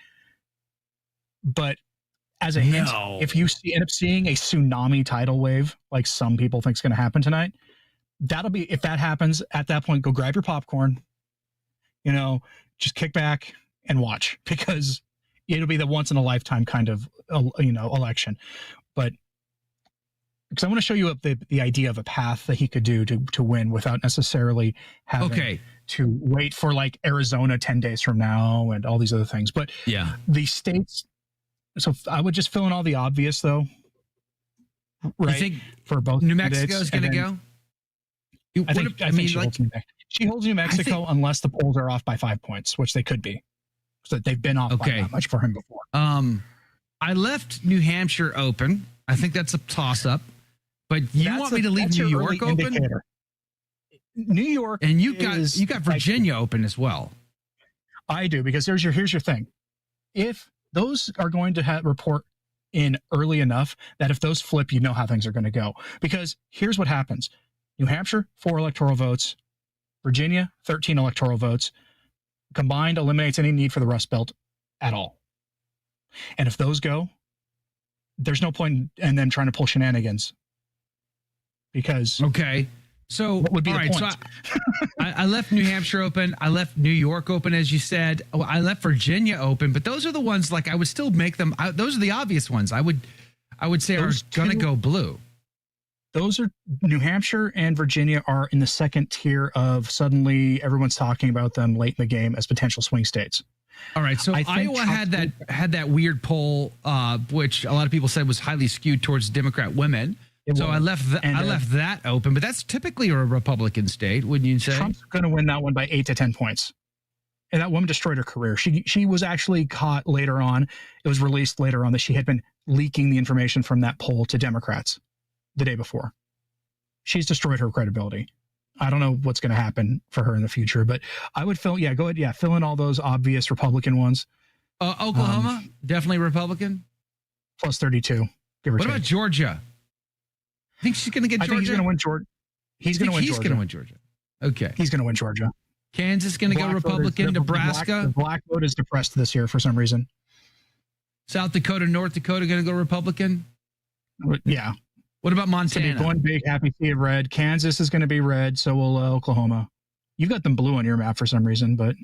but as a hint, if you end up seeing a tsunami tidal wave, like some people think is going to happen tonight, if that happens, at that point, go grab your popcorn, just kick back and watch, because it'll be the once in a lifetime kind of, election. But because I want to show you up the idea of a path that he could do to win without necessarily having to wait for like Arizona 10 days from now and all these other things. But yeah, the states. So I would just fill in all the obvious though. Right. You think for both New Mexico is going to go? I think she holds New Mexico unless the polls are off by 5 points, which they could be. So they've been off by that much for him before. I left New Hampshire open. I think that's a toss-up. But you want me to leave New York open? Indicator. New York, and you got Virginia open as well. I do, because here's your thing. If those are going to report in early enough that if those flip, you know how things are going to go. Because here's what happens: New Hampshire, 4 electoral votes; Virginia, 13 electoral votes. Combined eliminates any need for the Rust Belt at all. And if those go, there's no point in them trying to pull shenanigans. Because so what would be the point? So I left New Hampshire open. I left New York open, as you said. I left Virginia open, but those are the ones like I would still make them. Those are the obvious ones. I would say those are going to go blue. Those are New Hampshire and Virginia are in the second tier of suddenly everyone's talking about them late in the game as potential swing states. All right, so Iowa had that weird poll, which a lot of people said was highly skewed towards Democrat women. I left that open, but that's typically a Republican state, wouldn't you say? Trump's going to win that one by 8 to 10 points. And that woman destroyed her career. She was actually caught later on. It was released later on that she had been leaking the information from that poll to Democrats the day before. She's destroyed her credibility. I don't know what's going to happen for her in the future, but I would fill in all those obvious Republican ones. Oklahoma, definitely Republican. Plus 32. Give or what take. about Georgia? I think she's going to get Georgia. I think he's going to win Georgia. He's going to win Georgia. Okay. He's going to win Georgia. Kansas going to go Republican. Nebraska. The black vote is depressed this year for some reason. South Dakota, North Dakota going to go Republican. Yeah. What about Montana? It's going to be one big happy sea of red. Kansas is going to be red. So will Oklahoma. You've got them blue on your map for some reason, but.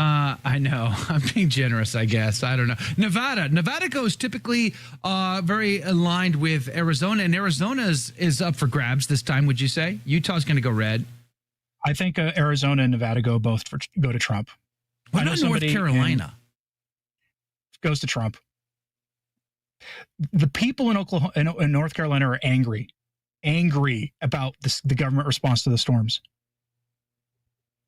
I know. I'm being generous, I guess. I don't know. Nevada goes typically very aligned with Arizona, and Arizona is up for grabs this time, would you say? Utah's going to go red. I think Arizona and Nevada go to Trump. What about North Carolina? Goes to Trump. The people in Oklahoma and North Carolina are angry about the government response to the storms.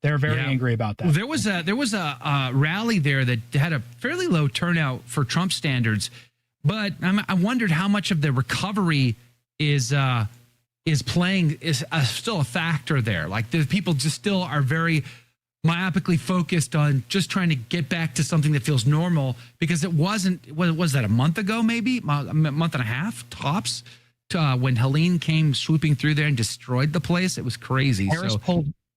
They're very angry about that. Well, there was a rally there that had a fairly low turnout for Trump standards, but I wondered how much of the recovery is still a factor there. Like the people just still are very myopically focused on just trying to get back to something that feels normal, because it wasn't. What was that, a month ago? Maybe a month and a half tops. When Helene came swooping through there and destroyed the place, it was crazy.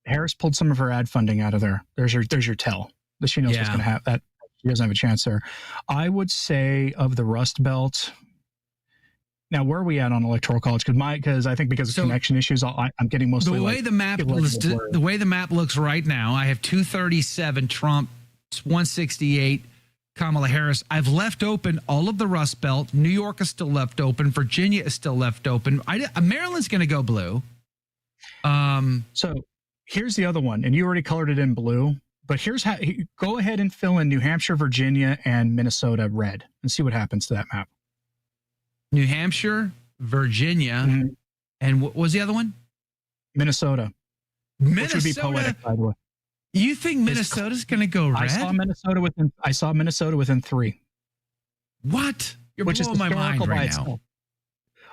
Harris pulled some of her ad funding out of there. There's your tell that she knows what's going to happen. That she doesn't have a chance there. I would say of the Rust Belt. Now, where are we at on Electoral College? Because I think because of connection issues, I'm getting mostly the way the map looks right now. I have 237 Trump, 168 Kamala Harris. I've left open all of the Rust Belt. New York is still left open. Virginia is still left open. Maryland's going to go blue. So. Here's the other one, and you already colored it in blue, but here's how. Go ahead and fill in New Hampshire, Virginia, and Minnesota red and see what happens to that map. New Hampshire, Virginia, and what was the other one? Minnesota. Which would be poetic, by the way. You think Minnesota's going to go red? I saw Minnesota within 3. What? You're blowing my mind right now.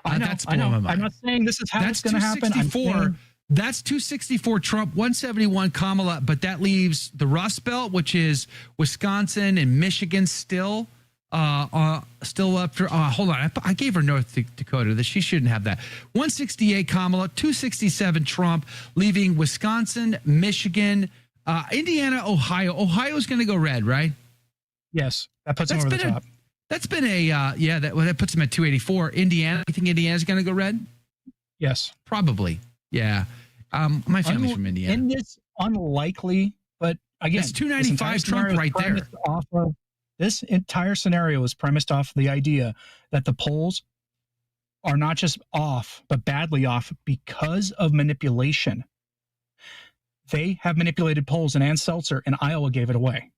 I know. That's blowing my mind. I'm not saying this is how it's going to happen. That's 264 Trump, 171 Kamala, but that leaves the Rust Belt, which is Wisconsin and Michigan still up for. Hold on, I gave her North Dakota. That she shouldn't have that. 168 Kamala, 267 Trump, leaving Wisconsin, Michigan, Indiana, Ohio. Ohio's going to go red, right? Yes, that puts them over the top. That's been that puts them at 284. Indiana, you think Indiana's going to go red? Yes, probably. Yeah. My family's from Indiana. And it's unlikely, but again, it's 295 Trump right there. This entire scenario is premised off the idea that the polls are not just off, but badly off because of manipulation. They have manipulated polls, and Ann Seltzer in Iowa gave it away.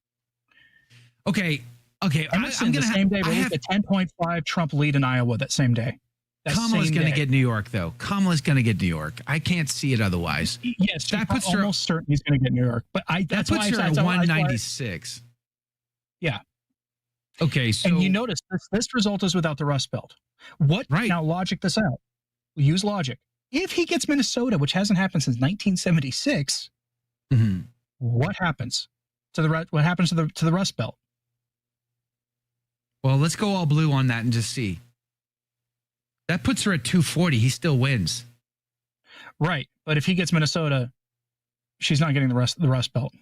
Okay. Emerson, the same day, released a 10.5 Trump lead in Iowa that same day. Kamala's going to get New York, though. Kamala's going to get New York. I can't see it otherwise. Yes, that puts her almost certain he's going to get New York. But that puts her at 196. Yeah. Okay, so and you notice this result is without the Rust Belt. What? Right. Now, logic this out. Use logic. If he gets Minnesota, which hasn't happened since 1976, what happens to the Rust Belt? Well, let's go all blue on that and just see. That puts her at 240. He still wins. Right, but if he gets Minnesota, she's not getting the Rust Belt.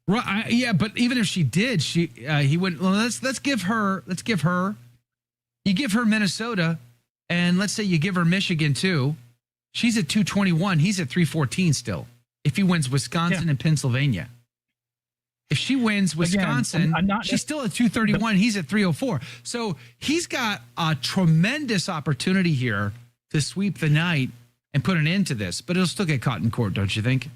Right. Yeah, but even if she did, he wouldn't. Well, let's give her. You give her Minnesota, and let's say you give her Michigan too. She's at 221. He's at 314 still. If he wins Wisconsin and Pennsylvania. If she wins Wisconsin, she's still at 231. He's at 304. So he's got a tremendous opportunity here to sweep the night and put an end to this. But it'll still get caught in court, don't you think?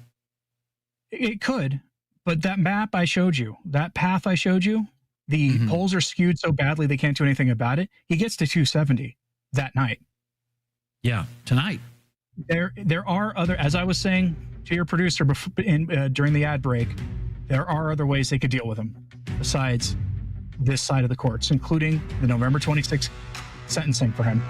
It could. But that map I showed you, that path I showed you, the polls are skewed so badly they can't do anything about it. He gets to 270 that night. Yeah, tonight. There are other, as I was saying to your producer during the ad break, there are other ways they could deal with him besides this side of the courts, including the November 26th sentencing for him,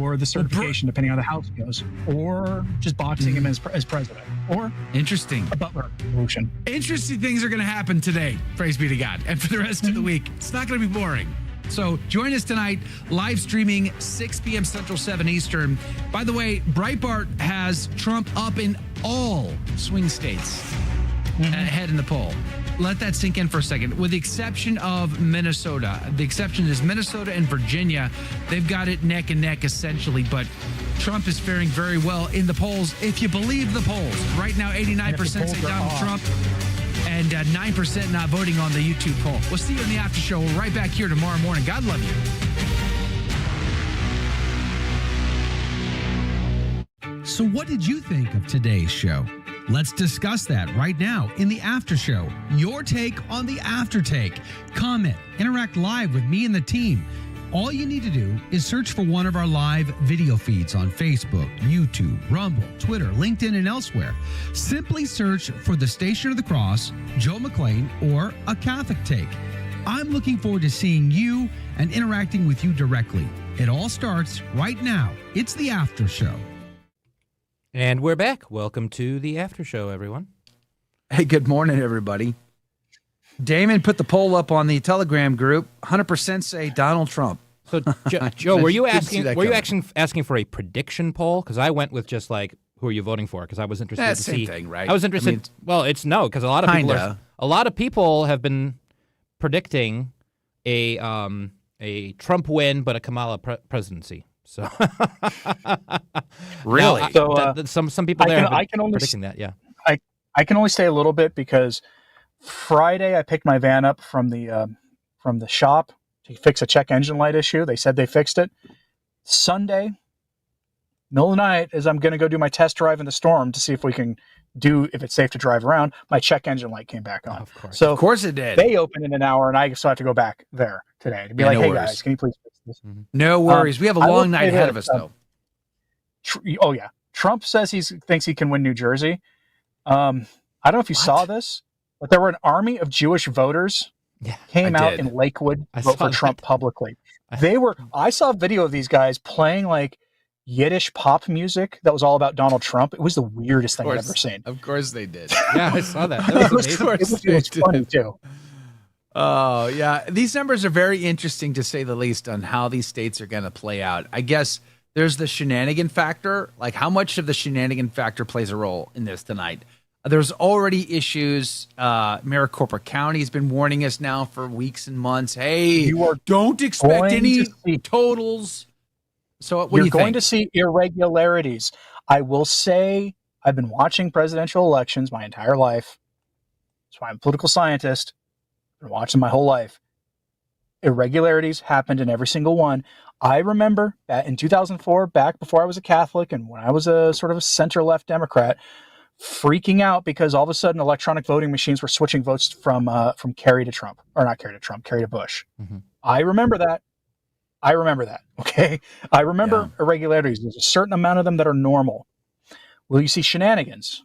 or the certification, depending on how the House goes, or just boxing him as president, or interesting a Butler solution. Interesting things are going to happen today, praise be to God, and for the rest of the week. It's not going to be boring. So join us tonight, live streaming 6 p.m. Central, 7 Eastern. By the way, Breitbart has Trump up in all swing states ahead in the poll. Let that sink in for a second. With the exception of Minnesota. The exception is Minnesota and Virginia. They've got it neck and neck, essentially. But Trump is faring very well in the polls, if you believe the polls. Right now, 89% say Donald Trump and 9% not voting on the YouTube poll. We'll see you in the after show. We're right back here tomorrow morning. God love you. So what did you think of today's show? Let's discuss that right now in the after show. Your take on the after take. Comment, interact live with me and the team. All you need to do is search for one of our live video feeds on Facebook, YouTube, Rumble, Twitter, LinkedIn, and elsewhere. Simply search for the Station of the Cross, Joe McClain, or A Catholic Take. I'm looking forward to seeing you and interacting with you directly. It all starts right now. It's the after show. And we're back. Welcome to the after show, everyone. Hey, good morning, everybody. Damon put the poll up on the Telegram group. 100% say Donald Trump. So, Joe, were you asking for a prediction poll? Because I went with just like, who are you voting for? Because I was interested to see. Same thing, right? I was interested. I mean, well, it's no, because a lot of people have been predicting a Trump win, but a Kamala presidency. So really, some people there have been predicting that. Yeah, I can only say a little bit because Friday I picked my van up from the shop to fix a check engine light issue. They said they fixed it. Sunday, middle of the night, as I'm going to go do my test drive in the storm to see if if it's safe to drive around, my check engine light came back on. Of course, so of course it did. They open in an hour, and I still have to go back there today to be hey guys, can you please fix this? No worries. We have a long night ahead of us, though. Oh yeah, Trump says thinks he can win New Jersey. I don't know if you saw this, but there were an army of Jewish voters came out in Lakewood to vote for Trump publicly. I saw a video of these guys playing like Yiddish pop music that was all about Donald Trump. It was the weirdest thing I've ever seen. Of course they did. Yeah, I saw that. That was amazing. It was funny too. Oh, yeah. These numbers are very interesting, to say the least, on how these states are going to play out. I guess there's the shenanigan factor. Like, how much of the shenanigan factor plays a role in this tonight? There's already issues. Maricopa County has been warning us now for weeks and months. Hey, don't expect any totals. So what do you think? You're going to see irregularities. I will say I've been watching presidential elections my entire life. That's why I'm a political scientist. I've been watching my whole life. Irregularities happened in every single one. I remember that in 2004, back before I was a Catholic and when I was a sort of a center-left Democrat, freaking out because all of a sudden electronic voting machines were switching votes from Kerry to Trump, or not Kerry to Trump, Kerry to Bush. Mm-hmm. I remember that. Okay. I remember irregularities. There's a certain amount of them that are normal. Will you see shenanigans?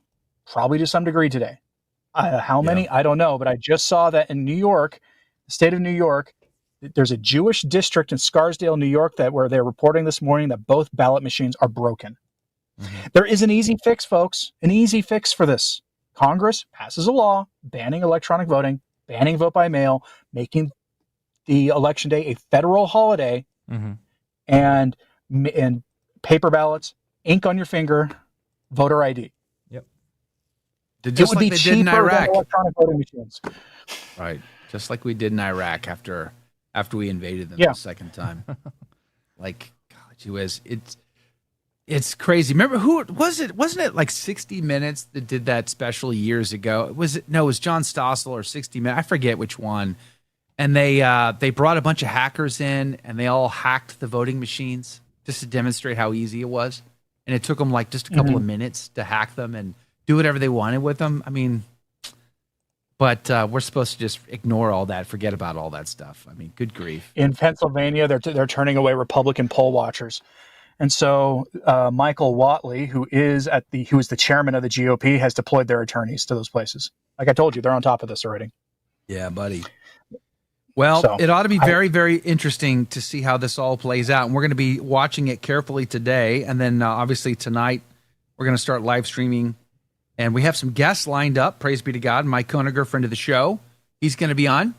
Probably to some degree today. How many? I don't know. But I just saw that in New York, the state of New York, there's a Jewish district in Scarsdale, New York, where they're reporting this morning that both ballot machines are broken. Mm-hmm. There is an easy fix, folks. An easy fix for this. Congress passes a law banning electronic voting, banning vote by mail, making the election day a federal holiday, and paper ballots, ink on your finger, voter ID. Yep. Just like they did in Iraq. Electronic voting machines. Right. Just like we did in Iraq after we invaded them the second time. Like, God, it's crazy. Remember who was it? Wasn't it like 60 Minutes that did that special years ago? It was John Stossel or 60 Minutes. I forget which one. And they brought a bunch of hackers in, and they all hacked the voting machines just to demonstrate how easy it was. And it took them like just a couple of minutes to hack them and do whatever they wanted with them. I mean, but we're supposed to just ignore all that, forget about all that stuff. I mean, good grief. In Pennsylvania, they're turning away Republican poll watchers. And so Michael Whatley, who is the chairman of the GOP, has deployed their attorneys to those places. Like I told you, they're on top of this already. Yeah, buddy. Well, it ought to be very, very interesting to see how this all plays out. And we're going to be watching it carefully today. And then obviously tonight, we're going to start live streaming. And we have some guests lined up. Praise be to God. Mike Koeniger, friend of the show, he's going to be on.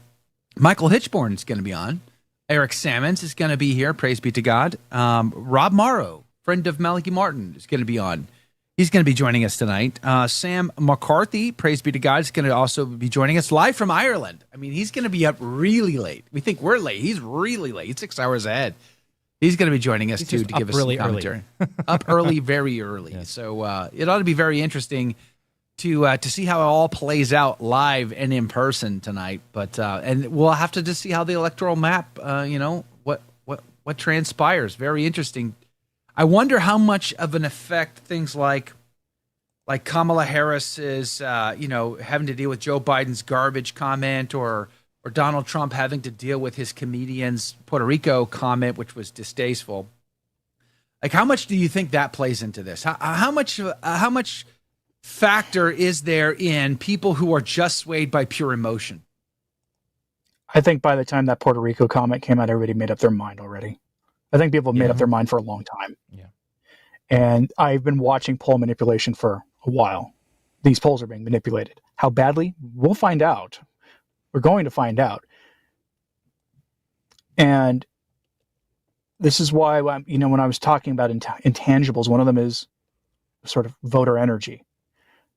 Michael Hitchborn is going to be on. Eric Sammons is going to be here. Praise be to God. Rob Morrow, friend of Malachi Martin, is going to be on. He's going to be joining us tonight. Sam McCarthy, praise be to God, is going to also be joining us live from Ireland. I mean, he's going to be up really late. We think we're late. He's really late. He's 6 hours ahead. He's going to be joining us, too, to give us some commentary. Up early, very early. Yeah. So it ought to be very interesting to see how it all plays out live and in person tonight. But and we'll have to just see how the electoral map, what transpires. Very interesting. I wonder how much of an effect things like Kamala Harris is, having to deal with Joe Biden's garbage comment, or Donald Trump having to deal with his comedian's Puerto Rico comment, which was distasteful. Like, how much do you think that plays into this? How much factor is there in people who are just swayed by pure emotion? I think by the time that Puerto Rico comment came out, everybody made up their mind already. I think people have made up their mind for a long time. Yeah. And I've been watching poll manipulation for a while. These polls are being manipulated. How badly? We'll find out. We're going to find out. And this is why, when I was talking about intangibles, one of them is sort of voter energy.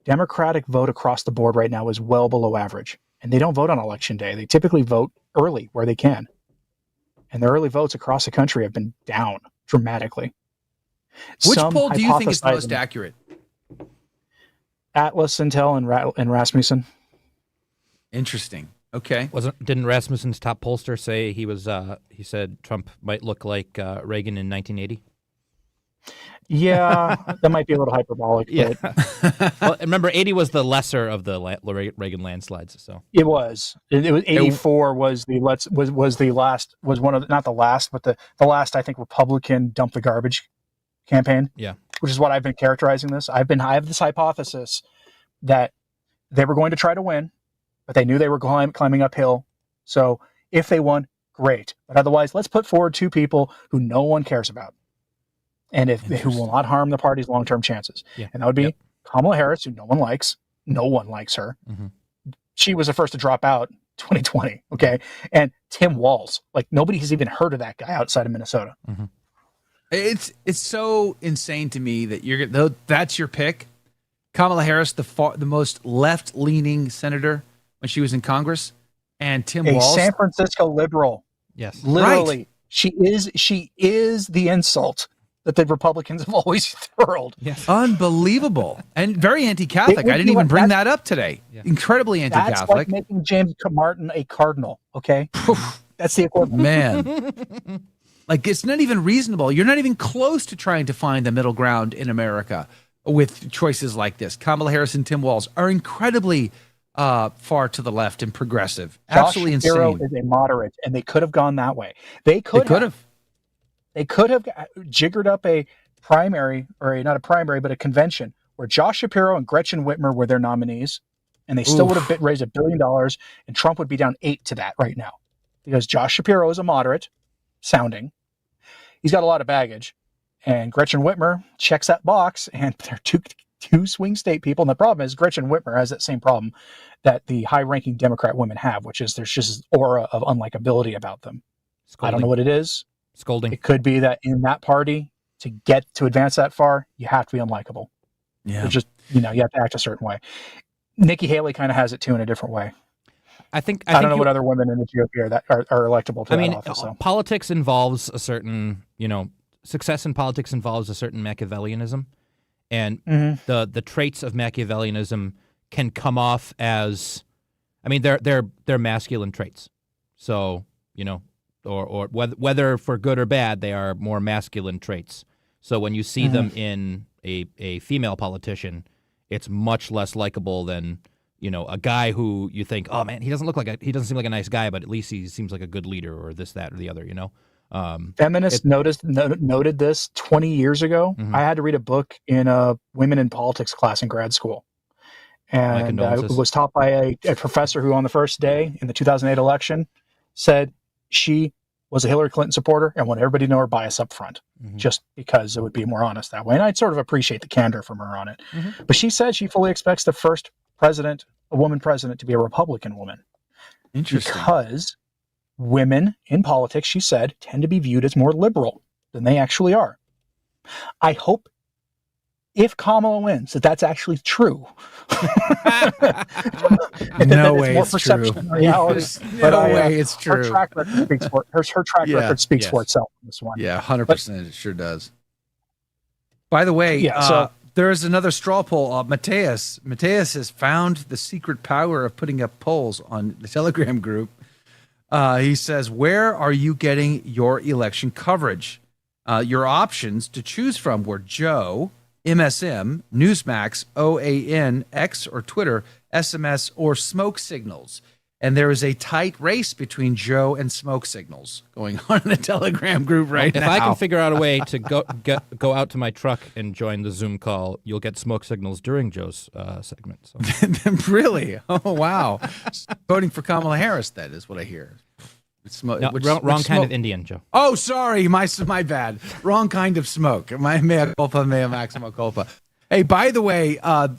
Democratic vote across the board right now is well below average. And they don't vote on election day. They typically vote early where they can. And the early votes across the country have been down dramatically. Which poll do you think is the most accurate? Atlas, Intel, and Rasmussen. Interesting. Okay. Didn't Rasmussen's top pollster say he said Trump might look like Reagan in 1980? Yeah, that might be a little hyperbolic. Yeah. Well, remember, 80 was the lesser of the Reagan landslides. So it was. It was 84 was the last, was one of the, not the last, but the last, I think, Republican dump the garbage campaign. Yeah. Which is what I've been characterizing this. I have this hypothesis that they were going to try to win, but they knew they were climbing uphill. So if they won, great. But otherwise, let's put forward two people who no one cares about, and who will not harm the party's long-term chances. Yeah. And that would be Kamala Harris, who no one likes. No one likes her. Mm-hmm. She was the first to drop out 2020. Okay. And Tim Walz, like, nobody has even heard of that guy outside of Minnesota. Mm-hmm. It's so insane to me that that's your pick. Kamala Harris, the most left-leaning senator when she was in Congress, and Tim Walz, a San Francisco liberal. Yes. Literally. Right. She is the insult that the Republicans have always hurled. Yes. Unbelievable. And very anti-Catholic. I didn't even bring that up today. Yeah. Incredibly anti-Catholic. That's like making James Martin a cardinal, okay? That's the equivalent. Man. Like, it's not even reasonable. You're not even close to trying to find the middle ground in America with choices like this. Kamala Harris and Tim Walz are incredibly far to the left and progressive. Absolutely Shapiro insane. is a moderate, and they could have gone that way. They could have jiggered up a primary, or not a primary, but a convention where Josh Shapiro and Gretchen Whitmer were their nominees, and they still would have raised $1 billion, and Trump would be down 8 to that right now, because Josh Shapiro is a moderate sounding. He's got a lot of baggage, and Gretchen Whitmer checks that box, and they're two swing state people. And the problem is Gretchen Whitmer has that same problem that the high-ranking Democrat women have, which is there's just this aura of unlikability about them. Scolding. I don't know what it is. Scolding. It could be that in that party, to advance that far, you have to be unlikable. Yeah. Just, you have to act a certain way. Nikki Haley kind of has it too in a different way. I think I don't know what other women in the GOP are electable to that office. So. Politics involves a certain, success in politics involves a certain Machiavellianism, and the traits of Machiavellianism can come off as, they're masculine traits. So, or whether for good or bad, they are more masculine traits. So when you see them in a female politician, it's much less likable than a guy who you think, oh man, he doesn't seem like a nice guy, but at least he seems like a good leader, or this, that, or the other. Feminists noted this 20 years ago. I had to read a book in a women in politics class in grad school, and it was taught by a professor who, on the first day in the 2008 election, said she was a Hillary Clinton supporter and wanted everybody to know her bias up front, just because it would be more honest that way. And I'd sort of appreciate the candor from her on it. But she said she fully expects the first president, a woman president, to be a Republican woman. Interesting. Because women in politics, she said, tend to be viewed as more liberal than they actually are. I hope, if Kamala wins, that's actually true. No way more it's perception true. than reality. No way it's true. Her track record speaks for for itself in this one. Yeah, 100%. It sure does. By the way, there is another straw poll. Mateus has found the secret power of putting up polls on the Telegram group. He says, where are you getting your election coverage? Your options to choose from were Joe, MSM, Newsmax, OAN, X or Twitter, SMS, or Smoke Signals. And there is a tight race between Joe and Smoke Signals going on in the Telegram group right now. If I can figure out a way to go out to my truck and join the Zoom call, you'll get Smoke Signals during Joe's segment. So. Really? Oh, wow. Voting for Kamala Harris, that is what I hear. Wrong kind of Indian, Joe. Oh, sorry. My bad. Wrong kind of smoke. My mea culpa, mea maxima culpa. Hey, by the way,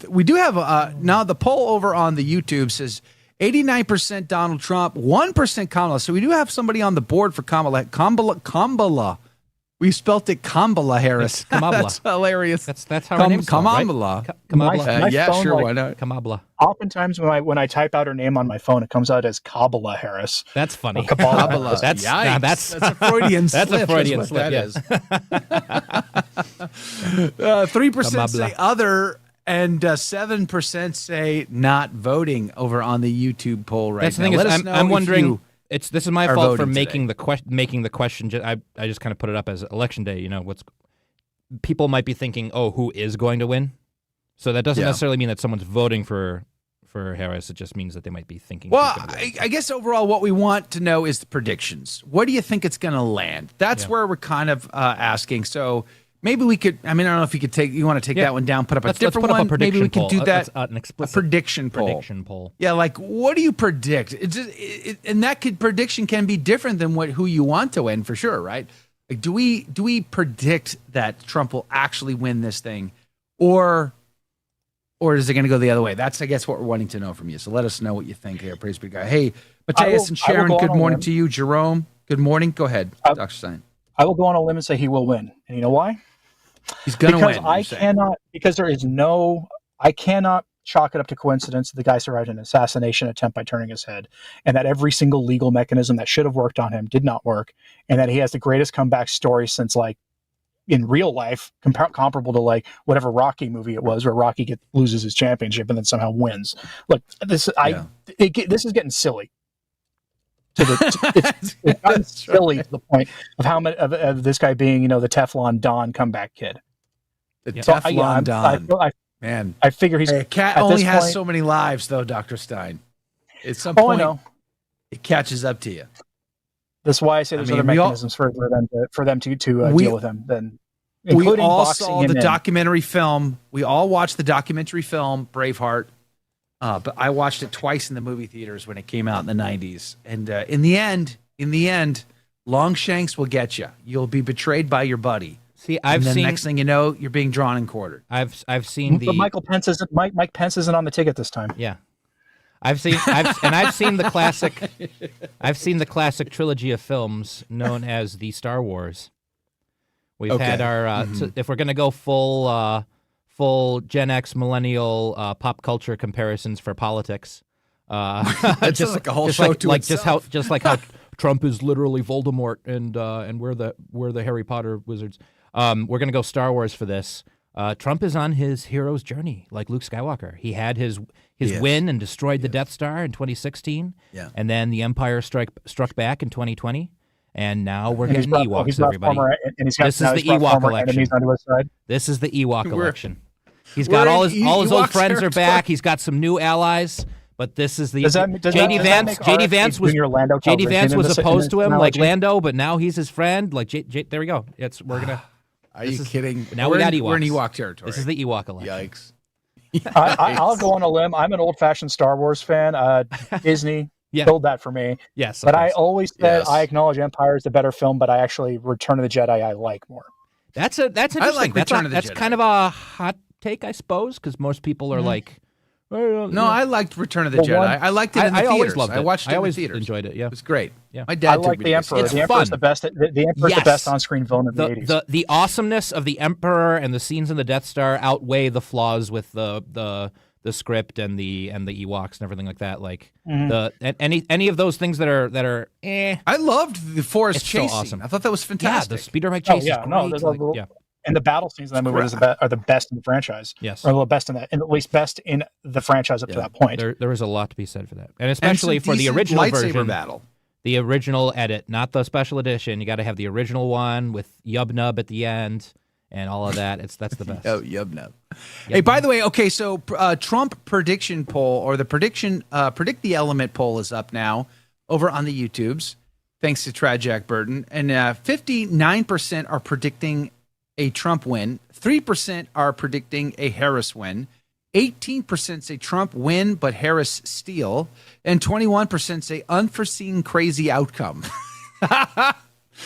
we do have now the poll over on the YouTube says 89% Donald Trump, 1% Kamala. So we do have somebody on the board for Kamala. We spelt it Kamala Harris. Kamala. That's hilarious. That's how her name's spelled, right? Kamala. My phone, sure, why not? Kamala. Oftentimes when I type out her name on my phone, it comes out as Kamala Harris. That's funny. Kabbalah. That's a Freudian slip. That's a Freudian slip. That is. 3% say other, and 7% say not voting over on the YouTube poll right That's now. The thing is, I'm wondering. This is my fault for making the question. I just kind of put it up as election day. People might be thinking, oh, who is going to win? So that doesn't necessarily mean that someone's voting for Harris. It just means that they might be thinking. Well, I guess overall, what we want to know is the predictions. Where do you think it's going to land? That's where we're kind of asking. So maybe we could. I don't know if you want to take that one down, put up a different one. Maybe we could do that. An explicit prediction poll. Yeah, like what do you predict? And that prediction can be different than who you want to win for sure, right? Like, do we predict that Trump will actually win this thing, or is it going to go the other way? That's, I guess, what we're wanting to know from you. So let us know what you think here, praise be God. Hey, Mateus and Sharon, good morning to you. Jerome, good morning. Go ahead, Dr. Stein. I will go on a limb and say he will win, and you know why? He's going to win. I cannot chalk it up to coincidence that the guy survived an assassination attempt by turning his head, and that every single legal mechanism that should have worked on him did not work, and that he has the greatest comeback story since, in real life, comparable to whatever Rocky movie it was, where Rocky loses his championship and then somehow wins. Look, this is getting silly. It's gotten silly to the point of how much of this guy being, the Teflon Don comeback kid. The Teflon Don. Man, I figure he's a cat only has so many lives, though, Dr. Stein. At some point, it catches up to you. That's why I say there's other mechanisms for them to deal with him. Then, we all saw the documentary film. We all watched the documentary film Braveheart, but I watched it twice in the movie theaters when it came out in the 90s. And in the end, Longshanks will get you. You'll be betrayed by your buddy. See, I've seen. Next thing you know, you're being drawn and quartered. I've seen the. But Mike Pence isn't on the ticket this time. Yeah, I've seen the classic. I've seen the classic trilogy of films known as the Star Wars. We've had our. If we're gonna go full Gen X millennial pop culture comparisons for politics, just like a whole show to itself. Just like how Trump is literally Voldemort and we're the Harry Potter wizards. We're going to go Star Wars for this. Trump is on his hero's journey, like Luke Skywalker. He had his win and destroyed the Death Star in 2016. Yeah. And then the Empire struck back in 2020. And now we're getting Ewoks, everybody. This is the Ewok election. This is the Ewok election. He's got all his old friends are back. He's got some new allies. But this is the JD Vance was opposed to him like Lando, but now he's his friend. Like there we go. We're gonna. Are you kidding? Now we got Ewoks. We're in Ewok territory. This is the Ewok election. Yikes! I'll go on a limb. I'm an old-fashioned Star Wars fan. Disney killed that for me. Yes, but I always said I acknowledge Empire is the better film, but I actually Return of the Jedi I like more. That's interesting. I like Return of the Jedi. That's kind of a hot take, I suppose, because most people are like. No, I liked Return of the Jedi. I liked it in the theaters. Always loved it. I watched it in the always theaters. Enjoyed it. Yeah, it was great. Yeah, my dad. I like the Emperor. The Emperor's the best. The Emperor's the best on-screen villain of the 80s. The awesomeness of the Emperor and the scenes in the Death Star outweigh the flaws with the script and the Ewoks and everything like that. Like any of those things that are. I loved the forest chasing. So awesome. I thought that was fantastic. Yeah, the speeder bike chase. And the battle scenes in that movie are the best in the franchise. Yes. Or the best in that, and at least best in the franchise up to that point. There is a lot to be said for that. And especially for the original lightsaber battle. The original edit, not the special edition. You got to have the original one with Yub Nub at the end and all of that. That's the best. Yub Nub. Hey, by the way, okay, so Trump prediction poll, or the predict the element poll is up now over on the YouTubes, thanks to Jack Burton. And 59% are predicting a Trump win, 3% are predicting a Harris win, 18% say Trump win but Harris steal, and 21% say unforeseen crazy outcome.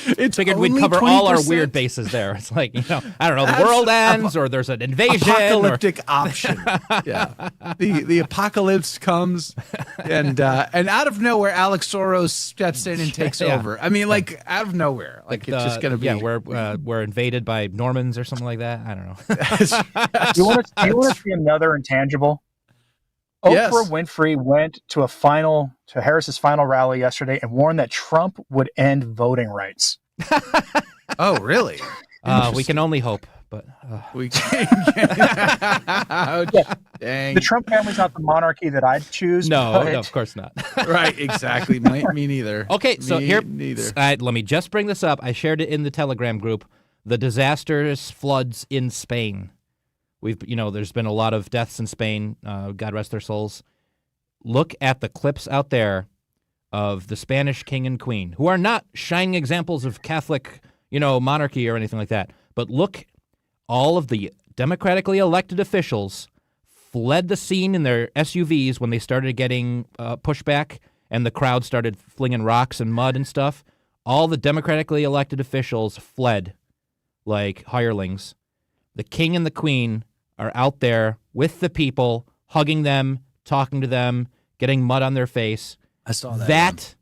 It's figured we'd cover 20%. All our weird bases there. It's like, I don't know, the world ends or there's an invasion. Apocalyptic option. Yeah. The apocalypse comes and out of nowhere, Alex Soros steps in and takes over. I mean, like out of nowhere. Like it's just going to be. Yeah, we're invaded by Normans or something like that. I don't know. Do you want to see another intangible? Oprah Winfrey went to Harris's final rally yesterday and warned that Trump would end voting rights. Oh, really? We can only hope, but we can. Dang. The Trump family's not the monarchy that I'd choose. No, of course not. Right, exactly. Me neither. Okay, so neither. Let me just bring this up. I shared it in the Telegram group. The disastrous floods in Spain. There's been a lot of deaths in Spain. God rest their souls. Look at the clips out there of the Spanish king and queen, who are not shining examples of Catholic, monarchy or anything like that. But look, all of the democratically elected officials fled the scene in their SUVs when they started getting pushback and the crowd started flinging rocks and mud and stuff. All the democratically elected officials fled like hirelings. The king and the queen are out there with the people, hugging them, talking to them, getting mud on their face. I saw that. That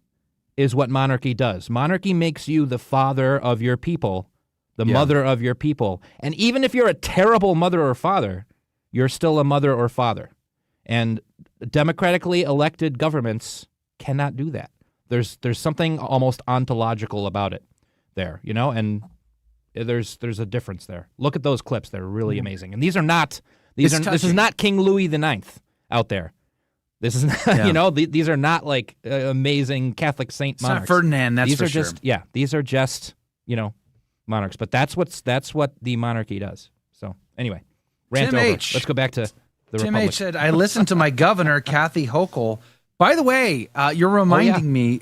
is what monarchy does. Monarchy makes you the father of your people, the mother of your people. And even if you're a terrible mother or father, you're still a mother or father. And democratically elected governments cannot do that. There's something almost ontological about it there, and there's a difference there. Look at those clips; they're really amazing. And this is not King Louis IX out there. This is not, these are not like amazing Catholic saint monarchs. It's not Ferdinand, that's these for are sure. These are just monarchs. But that's what the monarchy does. So anyway, rant Tim over. H. Let's go back to the Tim Republic. H. said, I listened to my governor, Kathy Hochul. By the way, you're reminding me,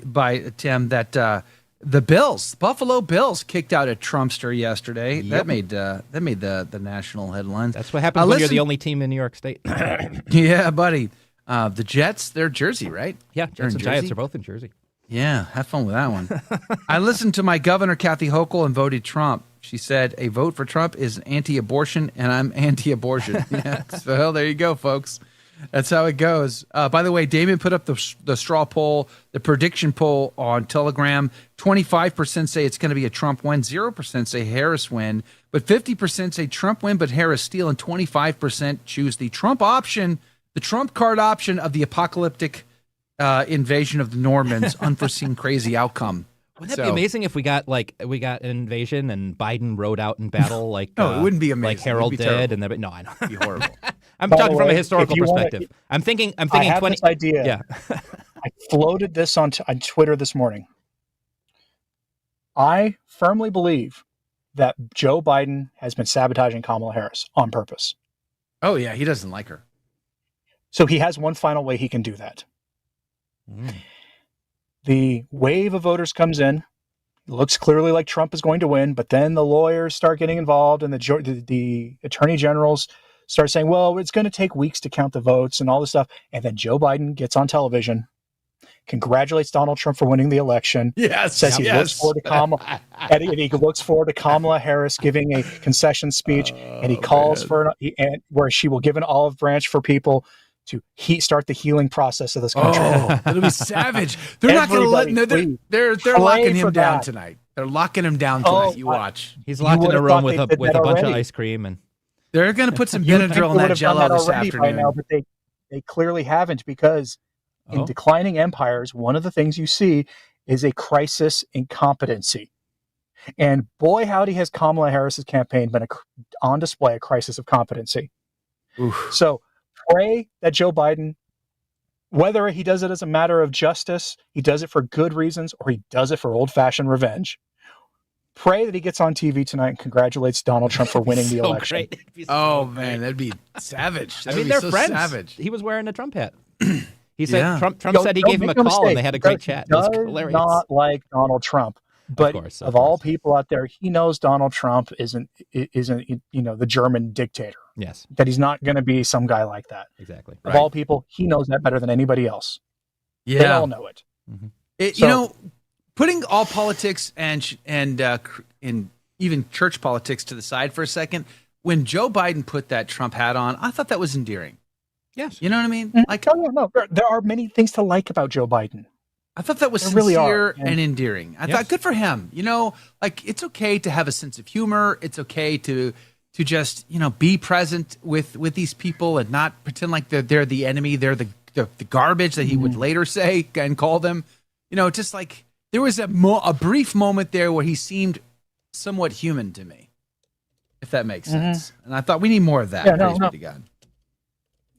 Tim, that the Buffalo Bills, kicked out a Trumpster yesterday. Yep. That made the national headlines. That's what happens when you're the only team in New York State. Yeah, buddy. The Jets, they're Jersey, right? Yeah, They're Jets in and Giants Jersey? are both in Jersey. Yeah, have fun with that one. I listened to my governor, Kathy Hochul, and voted Trump. She said, a vote for Trump is anti-abortion, and I'm anti-abortion. Yeah, so there you go, folks. That's how it goes. By the way, Damon put up the straw poll, the prediction poll on Telegram. 25% say it's going to be a Trump win, 0% say Harris win, but 50% say Trump win, but Harris steal, and 25% choose the Trump option, the Trump card option of the apocalyptic invasion of the Normans, unforeseen crazy outcome. Wouldn't that be amazing if we got an invasion and Biden rode out in battle like No, it wouldn't be amazing. like Harold It'd be did, terrible. and then no, I know. It'd be horrible. I'm By the talking from a way, historical if you wanna- perspective. I'm thinking I have 20 this idea. Yeah. I floated this on Twitter this morning. I firmly believe that Joe Biden has been sabotaging Kamala Harris on purpose. Oh, yeah, he doesn't like her. So he has one final way he can do that. The wave of voters comes in. It looks clearly like Trump is going to win, but then the lawyers start getting involved, and the attorney generals start saying, well, it's going to take weeks to count the votes and all this stuff. And then Joe Biden gets on television, congratulates Donald Trump for winning the election. Yes, says he looks forward to Kamala, and he looks forward to Kamala Harris giving a concession speech, and he calls for where she will give an olive branch for people to start the healing process of this country. Oh, it'll be savage. They're not going to let. They're locking him down tonight. They're locking him down tonight. You watch. He's locked in a room with a bunch of ice cream, and they're going to put some Benadryl in that Jello this afternoon. By now, but they clearly haven't, because in declining empires, one of the things you see is a crisis in competency. And boy, howdy, has Kamala Harris's campaign been on display a crisis of competency. Oof. So pray that Joe Biden, whether he does it as a matter of justice, he does it for good reasons, or he does it for old-fashioned revenge, pray that he gets on TV tonight and congratulates Donald Trump for winning the election. Man, that'd be savage. I mean, they're friends. Savage. He was wearing a Trump hat. He said Trump said he gave him a call, and they had a great chat. It was hilarious. Not like Donald Trump, but of all people out there, he knows Donald Trump isn't the German dictator. Yes, that he's not going to be some guy like that. Exactly. Of all people, he knows that better than anybody else. Yeah, they all know it. Mm-hmm. Putting all politics and even church politics to the side for a second, when Joe Biden put that Trump hat on, I thought that was endearing. Yes. You know what I mean? Like, no. There are many things to like about Joe Biden. I thought that was there sincere really and endearing. I thought, good for him. It's okay to have a sense of humor. It's okay to just, be present with these people and not pretend like they're the enemy. They're the garbage that he would later say and call them. Just like there was a brief moment there where he seemed somewhat human to me, if that makes sense. And I thought we need more of that. Praise be to God.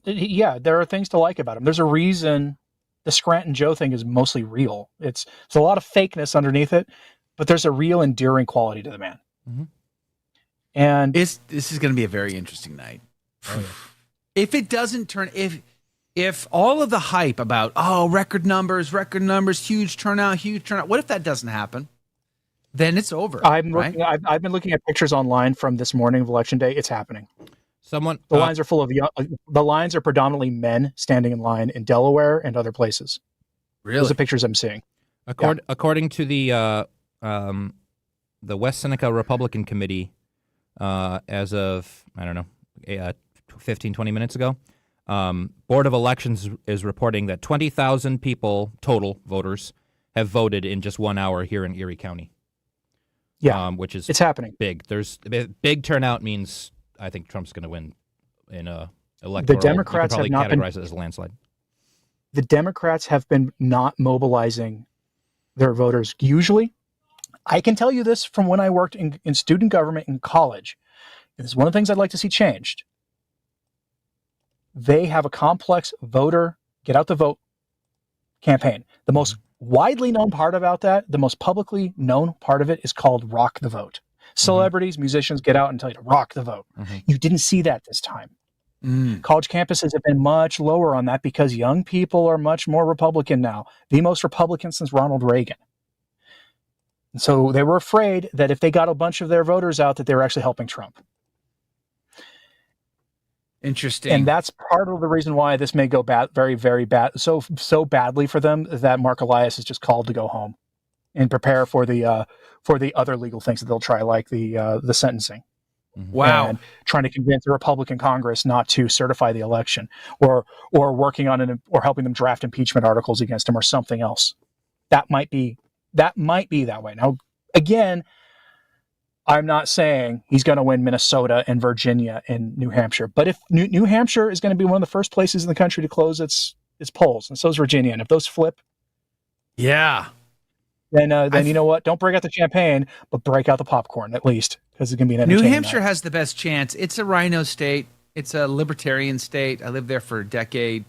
Yeah, there are things to like about him. There's a reason the Scranton Joe thing is mostly real. It's a lot of fakeness underneath it, but there's a real endearing quality to the man. Mm-hmm. And this is going to be a very interesting night. Oh, yeah. If it doesn't turn, if all of the hype about record numbers, huge turnout, what if that doesn't happen? Then it's over. I've been looking at pictures online from this morning of Election Day. It's happening. The lines are full of the lines are predominantly men standing in line in Delaware and other places. Really? Those are pictures I'm seeing. According to the West Seneca Republican Committee, as of, 15, 20 minutes ago, Board of Elections is reporting that 20,000 people, total voters, have voted in just 1 hour here in Erie County. Yeah, which is it's happening. Big. There's big turnout means I think Trump's going to win in a electoral. The Democrats you could have probably not categorize it as a landslide. The Democrats have been not mobilizing their voters. Usually, I can tell you this from when I worked in student government in college. It's one of the things I'd like to see changed. They have a complex voter Get Out the Vote campaign. The most widely known part about that, the most publicly known part of it is called Rock the Vote. Celebrities, musicians get out and tell you to rock the vote. You didn't see that this time. College campuses have been much lower on that because young people are much more Republican now. The most Republican since Ronald Reagan. And so they were afraid that if they got a bunch of their voters out, that they were actually helping Trump. Interesting. And that's part of the reason why this may go bad, very, very bad, so badly for them that Mark Elias is just called to go home and prepare for the other legal things that they'll try, like the sentencing. Wow. And trying to convince the Republican Congress not to certify the election, or working on or helping them draft impeachment articles against him, or something else. That might be that way. Now, again, I'm not saying he's going to win Minnesota and Virginia and New Hampshire, but if New Hampshire is going to be one of the first places in the country to close its polls, and so is Virginia, and if those flip, then you know what? Don't break out the champagne, but break out the popcorn at least, because it's going to be an entertaining New Hampshire night. has the best chance. It's a rhino state. It's a libertarian state. I lived there for a decade,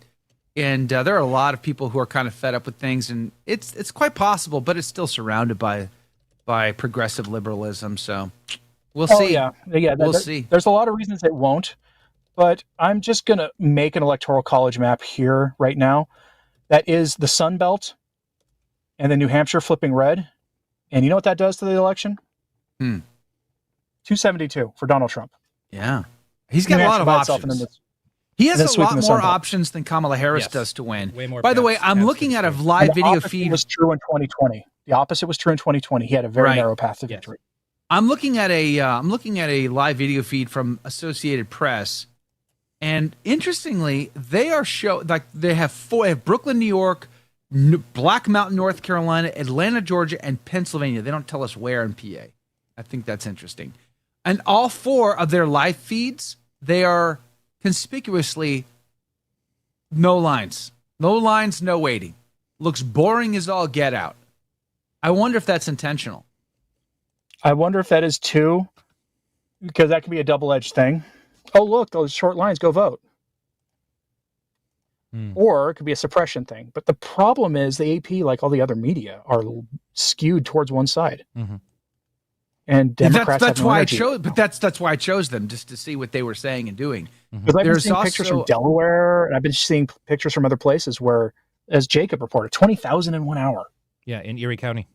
and there are a lot of people who are kind of fed up with things, and it's quite possible, but it's still surrounded by progressive liberalism. So we'll see. We'll see. There's a lot of reasons it won't, but I'm just going to make an electoral college map here right now. That is the Sun Belt and then New Hampshire flipping red. And you know what that does to the election? 272 for Donald Trump. Yeah. He's got a lot of options. He has a lot more options than Kamala Harris does to win. Way more. By the way, I'm looking at a live video feed. Was true in 2020. The opposite was true in 2020. He had a very narrow path to victory. I'm looking at a live video feed from Associated Press, and interestingly, they have Brooklyn, New York, Black Mountain, North Carolina, Atlanta, Georgia, and Pennsylvania. They don't tell us where in PA. I think that's interesting. And all four of their live feeds, they are conspicuously no lines, no waiting. Looks boring as all get out. I wonder if that's intentional. I wonder if that is too, because that could be a double-edged thing. Oh, look, those short lines, go vote. Or it could be a suppression thing. But the problem is the AP, like all the other media, are skewed towards one side. And Democrats that's have no why energy. I chose, but that's why I chose them, just to see what they were saying and doing. Because I've been seeing pictures from Delaware, and I've been seeing pictures from other places where, as Jacob reported, 20,000 in 1 hour. Yeah, in Erie County.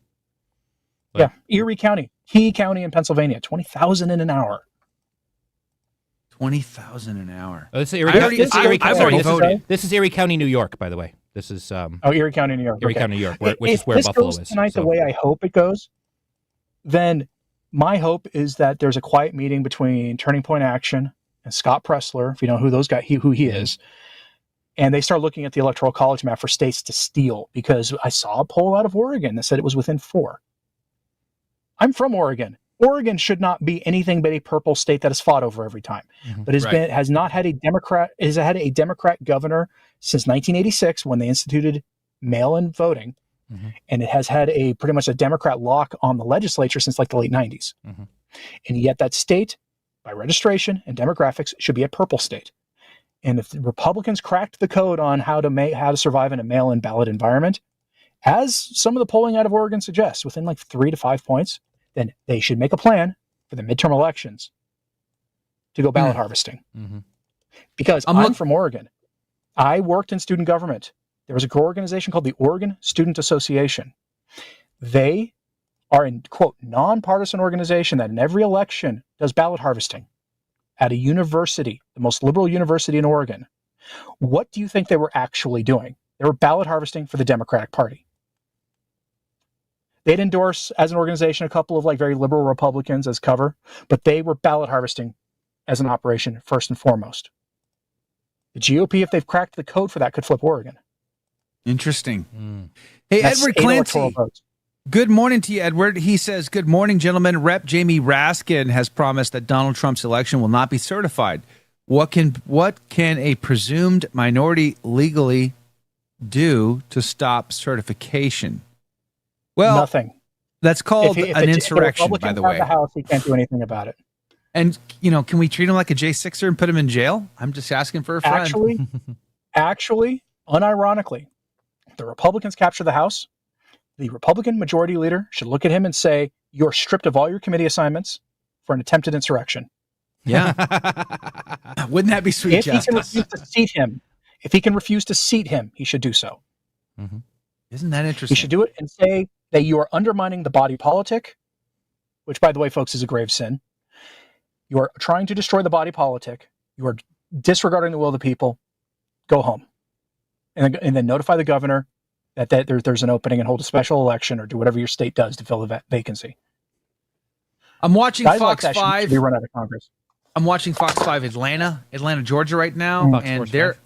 Erie County, Key County in Pennsylvania, 20,000 in an hour. 20,000 an hour. Oh, this is This is Erie County, New York, by the way. This is Erie County, New York. Erie County, New York, which is where Buffalo is. Tonight, the way I hope it goes, then my hope is that there's a quiet meeting between Turning Point Action and Scott Pressler, if you know who he is, and they start looking at the Electoral College map for states to steal, because I saw a poll out of Oregon that said it was within 4. I'm from Oregon. Oregon should not be anything but a purple state that is fought over every time, but has not had a Democrat. Has had a Democrat governor since 1986 when they instituted mail-in voting, and it has had pretty much a Democrat lock on the legislature since like the late 90s. And yet that state, by registration and demographics, should be a purple state. And if the Republicans cracked the code on how to survive in a mail-in ballot environment, as some of the polling out of Oregon suggests, within like 3 to 5 points, then they should make a plan for the midterm elections to go ballot harvesting. Because I'm from Oregon. I worked in student government. There was an organization called the Oregon Student Association. They are a, quote, nonpartisan organization that in every election does ballot harvesting at a university, the most liberal university in Oregon. What do you think they were actually doing? They were ballot harvesting for the Democratic Party. They'd endorse, as an organization, a couple of like very liberal Republicans as cover, but they were ballot harvesting as an operation first and foremost. The GOP, if they've cracked the code for that, could flip Oregon. Interesting. Hey, Edward Clancy. Good morning to you, Edward. He says, good morning, gentlemen. Rep. Jamie Raskin has promised that Donald Trump's election will not be certified. What can a presumed minority legally do to stop certification? Well, nothing. That's called an insurrection, by the way. The House, he can't do anything about it. And, can we treat him like a J6er and put him in jail? I'm just asking for a friend. Actually, unironically, if the Republicans capture the House, the Republican majority leader should look at him and say, "You're stripped of all your committee assignments for an attempted insurrection." Yeah. Wouldn't that be sweet justice? If he can refuse to seat him, he should do so. Mm-hmm. Isn't that interesting? He should do it and say that you are undermining the body politic, which, by the way, folks, is a grave sin. You are trying to destroy the body politic. You are disregarding the will of the people. Go home. And then notify the governor that there's an opening and hold a special election or do whatever your state does to fill the vacancy. I'm watching Guys Fox like that 5. should be run out of Congress. I'm watching Fox 5 Atlanta, Georgia right now. And they're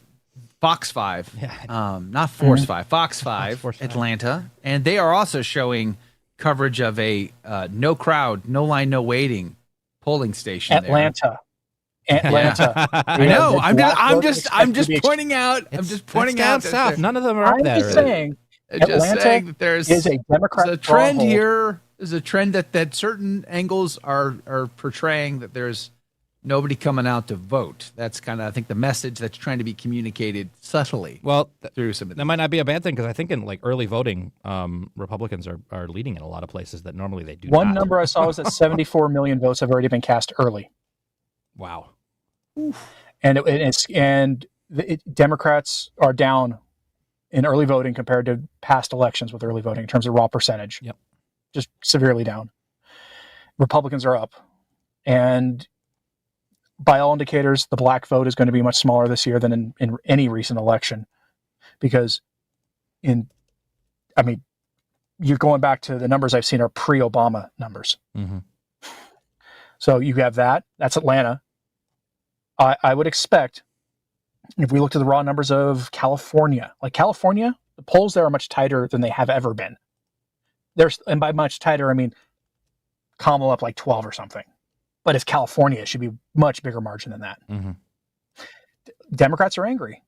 Fox 5. Not Force 5. Fox 5, Atlanta. And they are also showing coverage of a no crowd, no line, no waiting polling station Atlanta. I know. I'm just pointing out. I'm just pointing out down south. None of them are up there. Just saying. Atlanta that there's is a Democrat. There's a trend here. There's a trend that certain angles are portraying that there's nobody coming out to vote. That's kind of, I think, the message that's trying to be communicated subtly. Well, through some of that might not be a bad thing because I think in like early voting, Republicans are leading in a lot of places that normally they do. One number I saw was that 74 million votes have already been cast early. Wow. And Democrats are down in early voting compared to past elections with early voting in terms of raw percentage. Yep. Just severely down. Republicans are up. And by all indicators, the black vote is going to be much smaller this year than in any recent election. Because you're going back to the numbers I've seen are pre-Obama numbers. Mm-hmm. So you have that. That's Atlanta. I would expect, if we look to the raw numbers of California, the polls there are much tighter than they have ever been. And by much tighter, I mean Kamala up like 12 or something. But if California, it should be much bigger margin than that. Mm-hmm. Democrats are angry.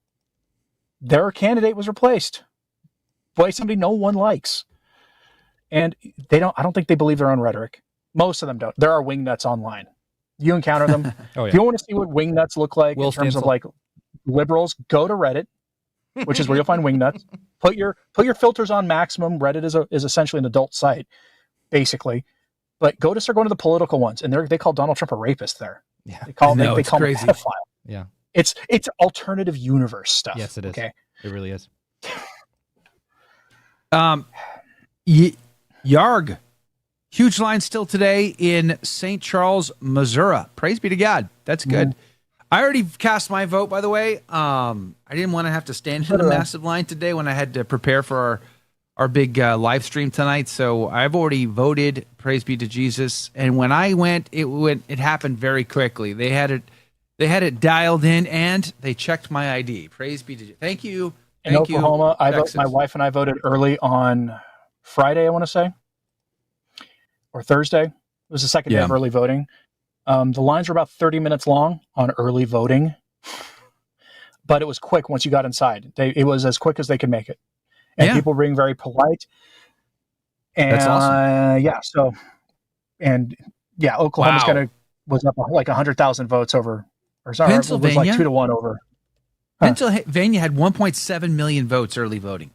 Their candidate was replaced by somebody no one likes. And I don't think they believe their own rhetoric. Most of them don't. There are wingnuts online. You encounter them. Oh, yeah. If you want to see what wingnuts look like in terms of like liberals, go to Reddit, which is where you'll find wingnuts. Put your filters on maximum. Reddit is essentially an adult site, basically. But start going to the political ones, and they call Donald Trump a rapist there. Yeah, they call him a crazy. pedophile. Yeah, it's alternative universe stuff. Yes, it is. Okay, it really is. Yarg. Huge line still today in St. Charles, Missouri. Praise be to God. That's good. Mm-hmm. I already cast my vote, by the way. I didn't want to have to stand in a massive line today when I had to prepare for our big live stream tonight. So I've already voted. Praise be to Jesus. And when I went, it happened very quickly. They had it dialed in and they checked my ID. Praise be to Jesus. Thank you. In Oklahoma, my wife and I voted early on Friday, I want to say. Or Thursday. It was the second day of early voting. The lines were about 30 minutes long on early voting, but it was quick once you got inside. It was as quick as they could make it. And people were being very polite. And that's awesome. Oklahoma's was up like 100,000 votes over, or sorry, Pennsylvania, it was like 2-1 over. Pennsylvania had 1.7 million votes early voting.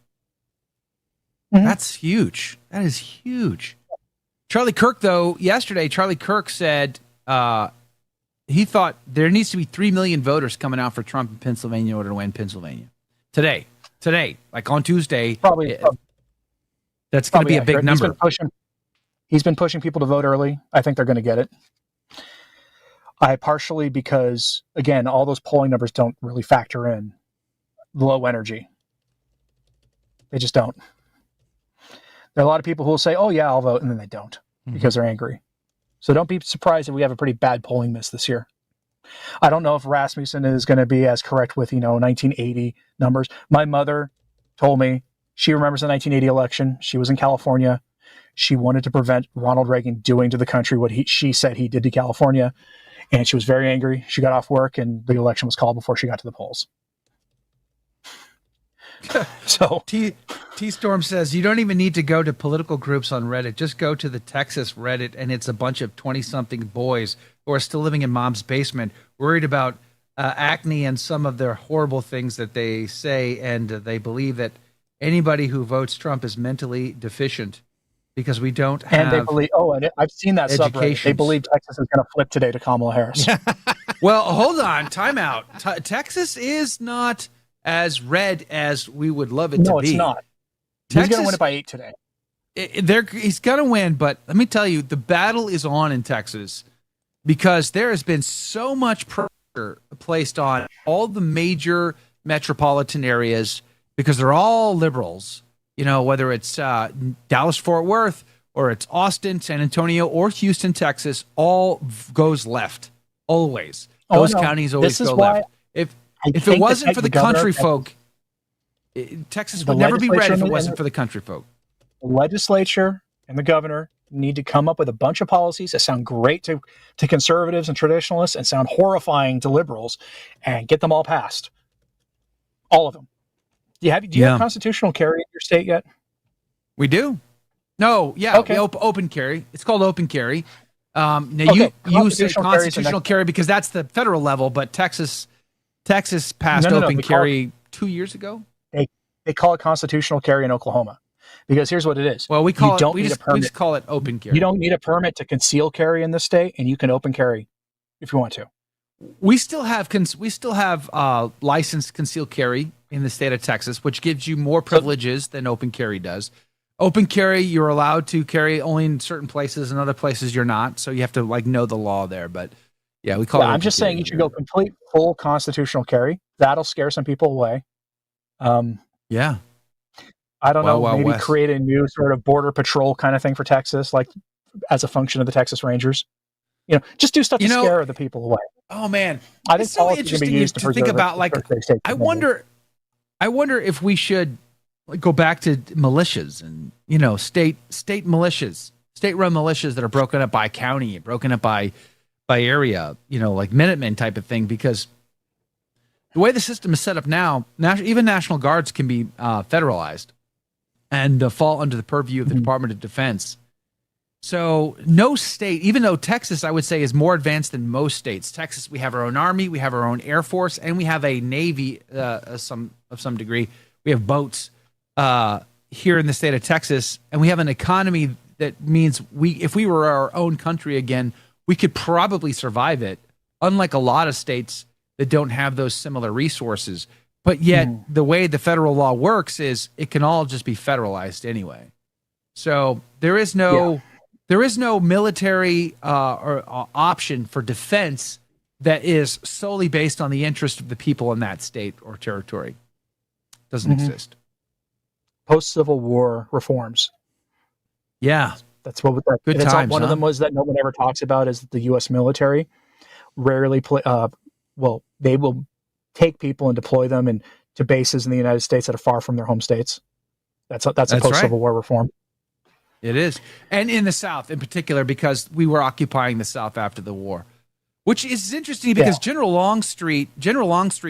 Mm-hmm. That's huge. That is huge. Charlie Kirk, though, yesterday, said he thought there needs to be 3 million voters coming out for Trump in Pennsylvania in order to win Pennsylvania. Today, like on Tuesday, that's going to be a big number. He's been pushing people to vote early. I think they're going to get it. Partially because, again, all those polling numbers don't really factor in low energy. They just don't. There are a lot of people who will say, "Oh yeah, I'll vote," and then they don't because they're angry. So don't be surprised if we have a pretty bad polling miss this year. I don't know if Rasmussen is going to be as correct with 1980 numbers. My mother told me she remembers the 1980 election. She was in California. She wanted to prevent Ronald Reagan doing to the country what she said he did to California, and she was very angry. She got off work, and the election was called before she got to the polls. So T-Storm says you don't even need to go to political groups on Reddit. Just go to the Texas Reddit, and it's a bunch of 20-something boys who are still living in mom's basement, worried about acne and some of their horrible things that they say, and they believe that anybody who votes Trump is mentally deficient because we don't have. And they believe. Oh, and I've seen that subreddit. They believe Texas is going to flip today to Kamala Harris. Well, hold on, time out. Texas is not as red as we would love it to be. No, it's not. He's going to win it by 8 today. He's going to win, but let me tell you, the battle is on in Texas because there has been so much pressure placed on all the major metropolitan areas because they're all liberals. You know, whether it's Dallas-Fort Worth or it's Austin, San Antonio, or Houston, Texas, all goes left. Always. Those counties always go left. If it wasn't for the country folk, Texas would never be ready if it wasn't for the country folk. The legislature and the governor need to come up with a bunch of policies that sound great to conservatives and traditionalists and sound horrifying to liberals and get them all passed. All of them. Do you have constitutional carry in your state yet? We do. No, yeah. Okay. Open carry. It's called open carry. Now you say constitutional carry because that's the federal level, but Texas passed open carry 2 years ago. They call it constitutional carry in Oklahoma because here's what it is. Well, we just call it open carry. You don't need a permit to conceal carry in this state, and you can open carry if you want to. We still have licensed concealed carry in the state of Texas, which gives you more privileges than open carry does. Open carry, you're allowed to carry only in certain places, and other places you're not. So you have to know the law there. But yeah, we call it. I'm just saying you should go complete full constitutional carry. That'll scare some people away. Yeah. I don't know. Maybe West. Create a new sort of border patrol kind of thing for Texas, like as a function of the Texas Rangers. You know, just do stuff to scare the people away. Oh man, I think it's so interesting to think about. Like, I wonder if we should go back to militias and state militias, state-run militias that are broken up by county, broken up by area, like Minutemen type of thing. Because the way the system is set up now, even National Guards can be federalized and fall under the purview of the Department of Defense. So no state, even though Texas, I would say, is more advanced than most states. Texas, we have our own army, we have our own air force, and we have a navy of some degree. We have boats here in the state of Texas, and we have an economy that means if we were our own country again, we could probably survive it, unlike a lot of states that don't have those similar resources. But yet, the way the federal law works is it can all just be federalized anyway. So there is no military or option for defense that is solely based on the interest of the people in that state or territory. Doesn't exist. Post-Civil War reforms. Yeah. That's what good times. One of them was that no one ever talks about is the U.S. military rarely they will take people and deploy them to bases in the United States that are far from their home states. That's a post-Civil War reform. It is. And in the South in particular, because we were occupying the South after the war, which is interesting because General Longstreet,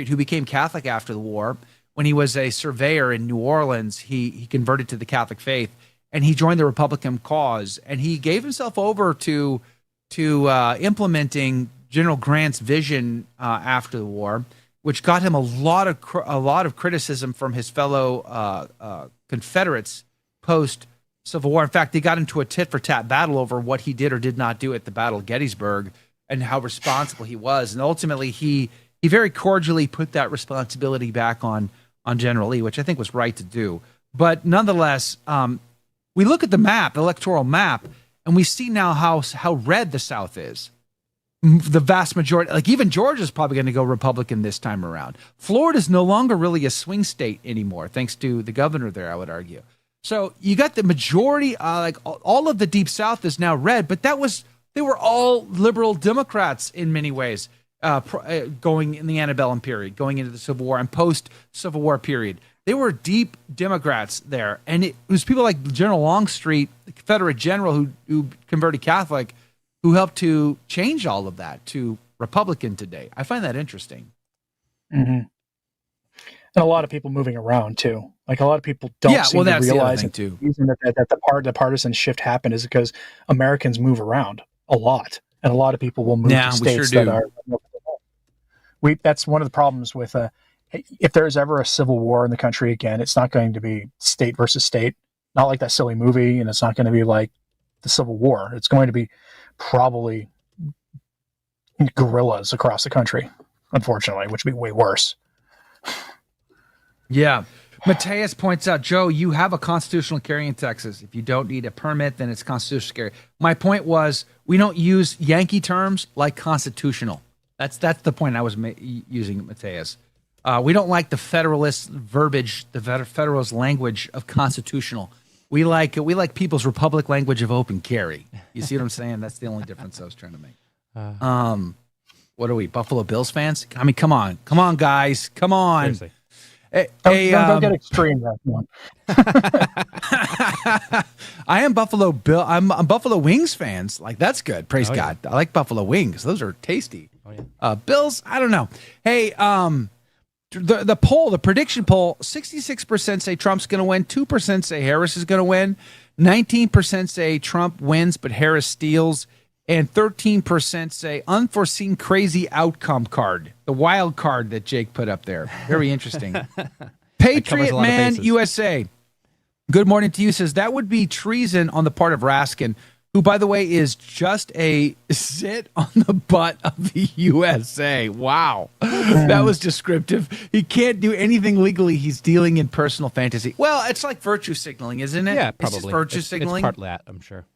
who became Catholic after the war, when he was a surveyor in New Orleans, he converted to the Catholic faith and he joined the Republican cause, and he gave himself over to implementing General Grant's vision after the war, which got him a lot of criticism from his fellow Confederates post Civil War. In fact, they got into a tit-for-tat battle over what he did or did not do at the Battle of Gettysburg and how responsible he was. And ultimately, he very cordially put that responsibility back on General Lee, which I think was right to do. But nonetheless, we look at the map, the electoral map, and we see now how red the South is. The vast majority, like even Georgia's probably going to go Republican this time around. Florida's no longer really a swing state anymore, thanks to the governor there, I would argue. So you got the majority, like all of the Deep South is now red, but they were all liberal Democrats in many ways, going in the antebellum period, going into the Civil War and post-Civil War period. They were deep Democrats there, and it was people like General Longstreet, the Confederate general who converted Catholic, who helped to change all of that to Republican today. I find that interesting. Mm-hmm. And a lot of people moving around too. Like a lot of people don't seem to realize the reason that the partisan shift happened is because Americans move around a lot, and a lot of people will move to states that are, That's one of the problems with if there's ever a civil war in the country again, it's not going to be state versus state, not like that silly movie, and it's not going to be like the Civil War. It's going to be probably guerrillas across the country, unfortunately, which would be way worse. Yeah. Mateus points out, Joe, you have a constitutional carry in Texas. If you don't need a permit, then it's constitutional carry. My point was, we don't use Yankee terms like constitutional. That's the point I was using, Mateus. We don't like the Federalist verbiage, the Federalist language of constitutional. We like people's republic language of open carry. You see what I'm saying? That's the only difference I was trying to make. What are we, Buffalo Bills fans? I mean, come on, guys, come on. Seriously. Don't get extreme, that one. I am Buffalo Bill. I'm Buffalo Wings fans. Like, that's good. Praise God. I like Buffalo Wings. Those are tasty. Oh yeah. Bills, I don't know. Hey, the poll, the prediction poll, 66% say Trump's going to win, 2% say Harris is going to win, 19% say Trump wins but Harris steals, and 13% say unforeseen crazy outcome card, the wild card that Jake put up there. Very interesting. Patriot Man USA, good morning to you, says that would be treason on the part of Raskin, who, by the way, is just a sit on the butt of the USA. Wow. That was descriptive. He can't do anything legally. He's dealing in personal fantasy. Well, it's like virtue signaling, isn't it? Yeah, probably. It's just virtue signaling. It's part of that, I'm sure.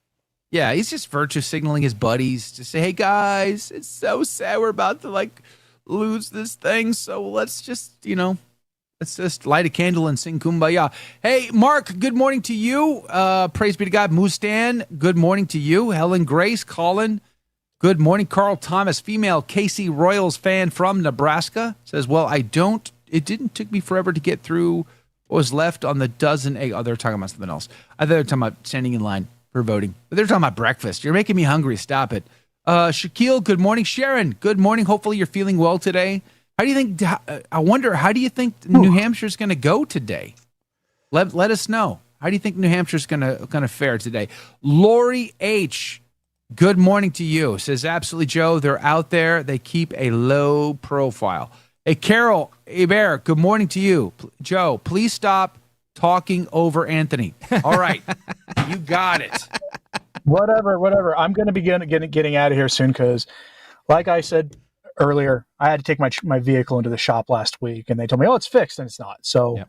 Yeah, he's just virtue signaling his buddies to say, hey, guys, it's so sad we're about to, lose this thing, so let's just light a candle and sing Kumbaya. Hey, Mark, good morning to you. Praise be to God. Mustan, good morning to you. Helen Grace, Colin, good morning. Carl Thomas, female KC Royals fan from Nebraska, says, well, it didn't take me forever to get through what was left on the dozen egg. Oh, they're talking about something else. I thought they were talking about standing in line for voting. But they're talking about breakfast. You're making me hungry. Stop it. Shaquille, good morning. Sharon, good morning. Hopefully you're feeling well today. How do you think? I wonder. How do you think New Hampshire's going to go today? Let us know. How do you think New Hampshire's going to fare today? Lori H, good morning to you. Says absolutely, Joe. They're out there. They keep a low profile. Hey, Carol Hebert, good morning to you. Joe, please stop talking over Anthony. All right, you got it. Whatever. I'm going to be getting out of here soon because, like I said earlier, I had to take my vehicle into the shop last week, and they told me, "Oh, it's fixed," and it's not. So,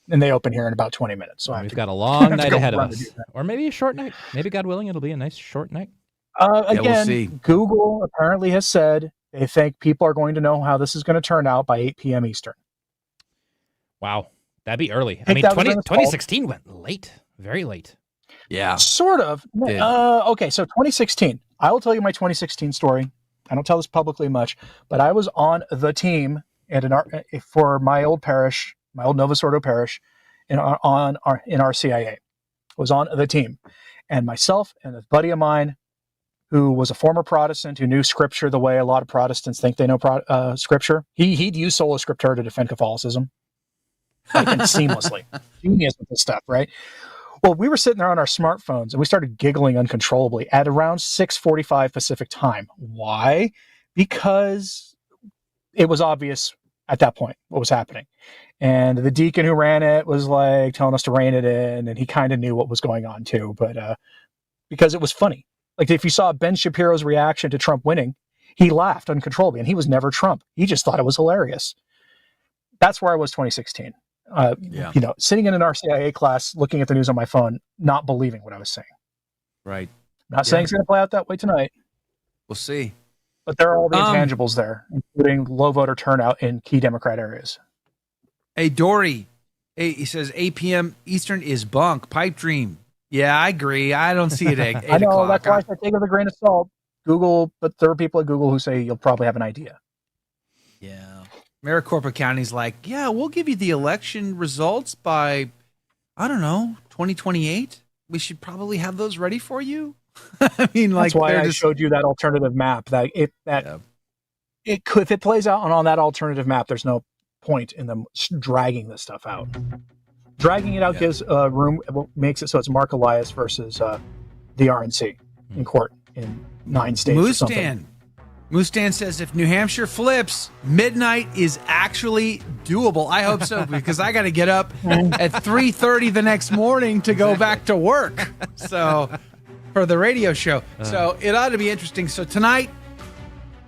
and they open here in about 20 minutes. So we've got a long night ahead of us, or maybe a short night. Maybe, God willing, it'll be a nice short night. Again, we'll see. Google apparently has said they think people are going to know how this is going to turn out by 8 p.m. Eastern. Wow, that'd be early. I mean, 2016 went late, very late. Yeah, sort of. Okay, so 2016. I will tell you my 2016 story. I don't tell this publicly much, but I was on the team for my old parish, my old Novus Ordo parish, in RCIA. I was on the team, and myself and a buddy of mine, who was a former Protestant who knew Scripture the way a lot of Protestants think they know Scripture. He'd use sola scriptura to defend Catholicism, and seamlessly. Genius with this stuff, right? Well, we were sitting there on our smartphones and we started giggling uncontrollably at around 6:45 Pacific time. Why? Because it was obvious at that point what was happening. And the deacon who ran it was like telling us to rein it in, and he kind of knew what was going on too, but because it was funny. Like if you saw Ben Shapiro's reaction to Trump winning, he laughed uncontrollably, and he was never Trump. He just thought it was hilarious. That's where I was 2016. Sitting in an RCIA class, looking at the news on my phone, not believing what I was saying. Right. Not saying it's going to play out that way tonight. We'll see. But there are all the intangibles there, including low voter turnout in key Democrat areas. Hey, Dory, he says 8 p.m. Eastern is bunk, pipe dream. Yeah, I agree. I don't see it at 8 I know, o'clock. that's why I take it with a grain of salt. Google, but there are people at Google who say you'll probably have an idea. Yeah. Maricopa County's like, yeah, we'll give you the election results by, I don't know, 2028. We should probably have those ready for you. I mean, that's why I showed you that alternative map. That if it plays out on that alternative map, there's no point in them dragging this stuff out. Dragging it out gives room, makes it so it's Mark Elias versus the RNC in court in 9 states. Mustan. Mustan says if New Hampshire flips, midnight is actually doable. I hope so, because I got to get up at 3:30 the next morning to go back to work. So for the radio show. So it ought to be interesting. So tonight,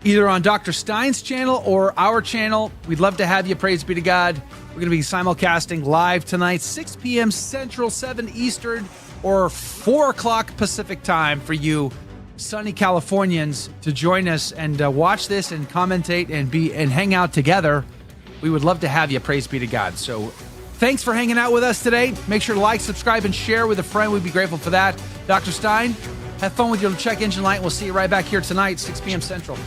either on Dr. Stein's channel or our channel, we'd love to have you. Praise be to God. We're going to be simulcasting live tonight, 6 p.m. Central, 7 Eastern, or 4 o'clock Pacific time for you sunny Californians to join us and watch this and commentate and hang out together. We would love to have you. Praise be to God. So thanks for hanging out with us today. Make sure to like, subscribe, and share with a friend. We'd be grateful for that. Dr. Stein, have fun with your check engine light. We'll see you right back here tonight, 6 p.m. Central.